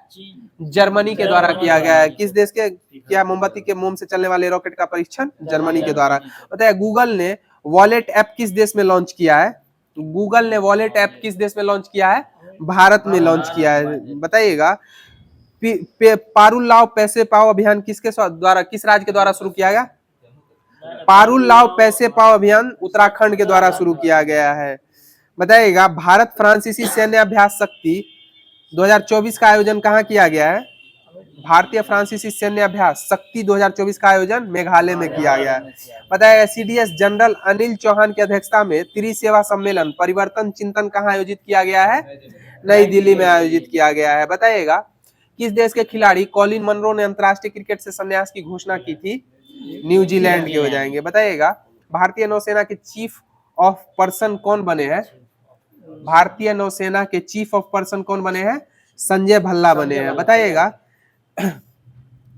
जर्मनी के द्वारा किया गया है। किस देश के किया मोमबत्ती के मोम से चलने वाले रॉकेट का परीक्षण? जर्मनी के द्वारा। बताइए, गूगल ने वॉलेट ऐप किस देश में लॉन्च किया है? गूगल ने वॉलेट ऐप किस देश में लॉन्च किया है? भारत में लॉन्च किया है। बताइएगा, पारुल लाव पैसे पाओ अभियान किसके द्वारा, किस राज्य के द्वारा शुरू किया गया? पारुल लाव पैसे पाओ अभियान उत्तराखंड के द्वारा शुरू किया गया है। बताइएगा, भारत फ्रांसीसी सैन्य अभ्यास शक्ति 2024 का आयोजन कहाँ किया गया है? भारतीय फ्रांसीसी सैन्य अभ्यास शक्ति 2024 का आयोजन मेघालय में किया गया है। बताइएगा, सीडीएस जनरल अनिल चौहान की अध्यक्षता में त्रिसेवा सम्मेलन परिवर्तन चिंतन कहाँ आयोजित किया गया है? नई दिल्ली में आयोजित किया गया है। बताइएगा, किस देश के खिलाड़ी कॉलिन मनरो ने अंतरराष्ट्रीय क्रिकेट से संन्यास की घोषणा की थी? न्यूजीलैंड के हो जाएंगे। बताइएगा, भारतीय नौसेना के चीफ ऑफ पर्सन कौन बने हैं? भारतीय नौसेना के चीफ ऑफ पर्सन कौन बने हैं? संजय भल्ला बने हैं। बताइएगा,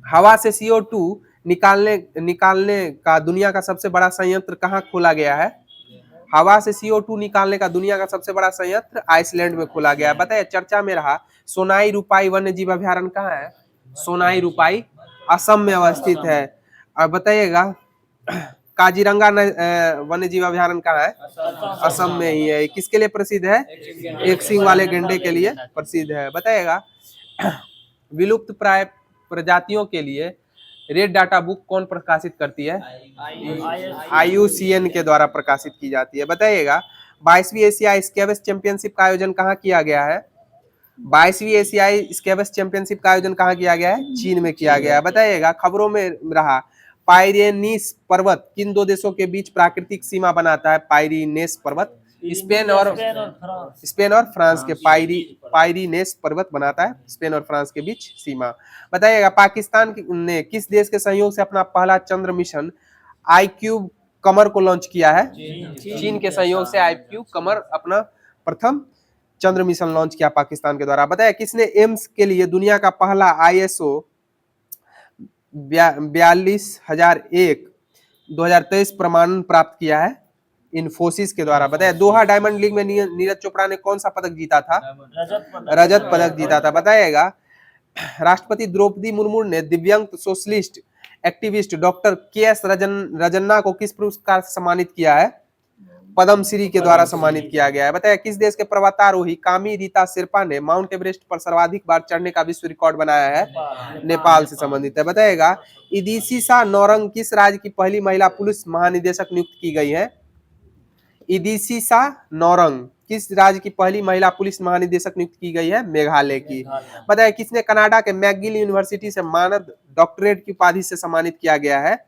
हवा से CO2 निकालने का दुनिया का सबसे बड़ा संयंत्र कहाँ खोला गया है? हवा से CO2 निकालने का दुनिया का सबसे बड़ा संयंत्र आइसलैंड में खोला गया है। बताइए, चर्चा में रहा सोनाई रूपाई वन्य जीव अभ्यारण्य कहाँ है? सोनाई रूपाई असम में अवस्थित है। और बताइएगा, काजीरंगा वन्य जीव अभ्यारण्य कहाँ है? असम में ही है। किसके लिए प्रसिद्ध है? एक सींग वाले गेंडे के लिए प्रसिद्ध है। बताइएगा, विलुप्त प्राय प्रजातियों के लिए रेड डाटा बुक कौन प्रकाशित करती है? IUCN के द्वारा प्रकाशित की जाती है। बताइएगा, 22वीं एशिया स्क्वैश चैंपियनशिप का आयोजन कहाँ किया गया है? 22वीं एशियाई स्क्वैश चैंपियनशिप का आयोजन कहाँ किया गया है? चीन में किया गया है। बताइएगा खबरों में रहा पाइरेनीस पर्वत किन दो देशों के बीच प्राकृतिक सीमा बनाता है? पाइरीनेस पर्वत स्पेन और फ्रांस के पाइरीनेस पर्वत बनाता है स्पेन और फ्रांस के बीच सीमा। बताइएगा पाकिस्तान ने किस देश के सहयोग से अपना पहला चंद्र मिशन आईक्यूब कमर को लॉन्च किया है? चीन के सहयोग से आईक्यूब कमर अपना प्रथम चंद्र मिशन लॉन्च किया पाकिस्तान के द्वारा। बताया किसने एम्स के लिए दुनिया का पहला ISO 42001 2023 प्रमाणन प्राप्त किया है? इन्फोसिस के द्वारा। बताया दोहा डायमंड लीग में नीरज चोपड़ा ने कौन सा पदक जीता था? रजत पदक जीता था। बताइएगा राष्ट्रपति द्रौपदी मुर्मू ने दिव्यांग socialist activist doctor KS Rajanna को किस पुरस्कार से सम्मानित किया है? पद्मश्री के द्वारा सम्मानित किया गया है। बताया किस देश के पर्वतारोही कामी रीता शेरपा ने माउंट एवरेस्ट पर सर्वाधिक बार चढ़ने का विश्व रिकॉर्ड बनाया है? नेपाल से संबंधित है। बताइएगा इदिसिसा नौरंग किस राज्य की पहली महिला पुलिस महानिदेशक नियुक्त की गई है? इदिसिसा नौरंग किस राज्य की पहली महिला पुलिस महानिदेशक नियुक्त की गई है? मेघालय की। बताइए किसने कनाडा के मैकगिल यूनिवर्सिटी से मानद डॉक्टरेट की उपाधि से सम्मानित किया गया है?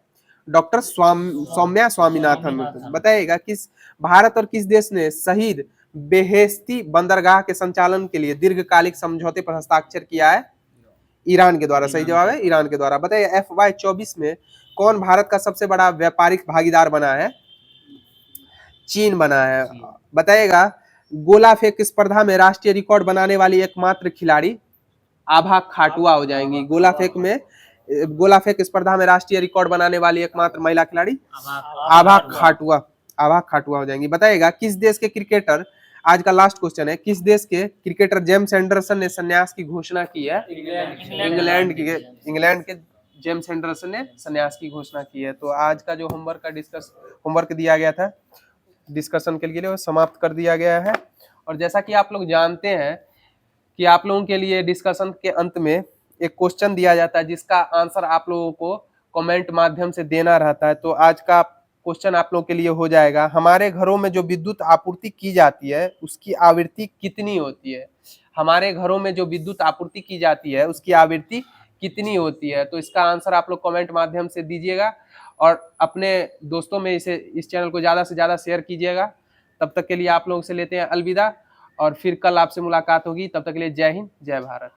डॉक्टर सौम्या स्वामीनाथन। बताइएगा किस भारत और किस देश ने शहीद बेहेस्ती बंदरगाह के संचालन के लिए दीर्घकालिक समझौते पर हस्ताक्षर किया है? ईरान के द्वारा। सही जवाब है ईरान के द्वारा। बताइए FY24 में कौन भारत का सबसे बड़ा व्यापारिक भागीदार बना है? चीन बना है। बताइएगा गोला फेंक स्पर्धा में राष्ट्रीय रिकॉर्ड बनाने वाली एकमात्र खिलाड़ी आभा खाटुआ हो जाएंगी। गोला फेंक स्पर्धा में राष्ट्रीय रिकॉर्ड बनाने वाली एकमात्र महिला खिलाड़ी आभा खाटुआ हो जाएंगी। बताइएगा किस देश के क्रिकेटर, आज का लास्ट क्वेश्चन है, किस देश के क्रिकेटर जेम्स एंडरसन ने संन्यास की घोषणा की है? इंग्लैंड के जेम्स एंडरसन ने संन्यास की घोषणा की है। तो आज का जो होमवर्क दिया गया था डिस्कशन के लिए वो समाप्त कर दिया गया है। और जैसा कि आप लोग जानते हैं कि आप लोगों के लिए डिस्कशन के अंत में एक क्वेश्चन दिया जाता है जिसका आंसर आप लोगों को कमेंट माध्यम से देना रहता है। तो आज का क्वेश्चन आप लोगों के लिए हो जाएगा, हमारे घरों में जो विद्युत आपूर्ति की जाती है उसकी आवृत्ति कितनी होती है? हमारे घरों में जो विद्युत आपूर्ति की जाती है उसकी आवृत्ति कितनी होती है? तो इसका आंसर आप लोग कमेंट माध्यम से दीजिएगा और अपने दोस्तों में इस चैनल को ज़्यादा से ज़्यादा शेयर कीजिएगा। तब तक के लिए आप लोगों से लेते हैं अलविदा और फिर कल आपसे मुलाकात होगी। तब तक के लिए जय हिंद, जय भारत।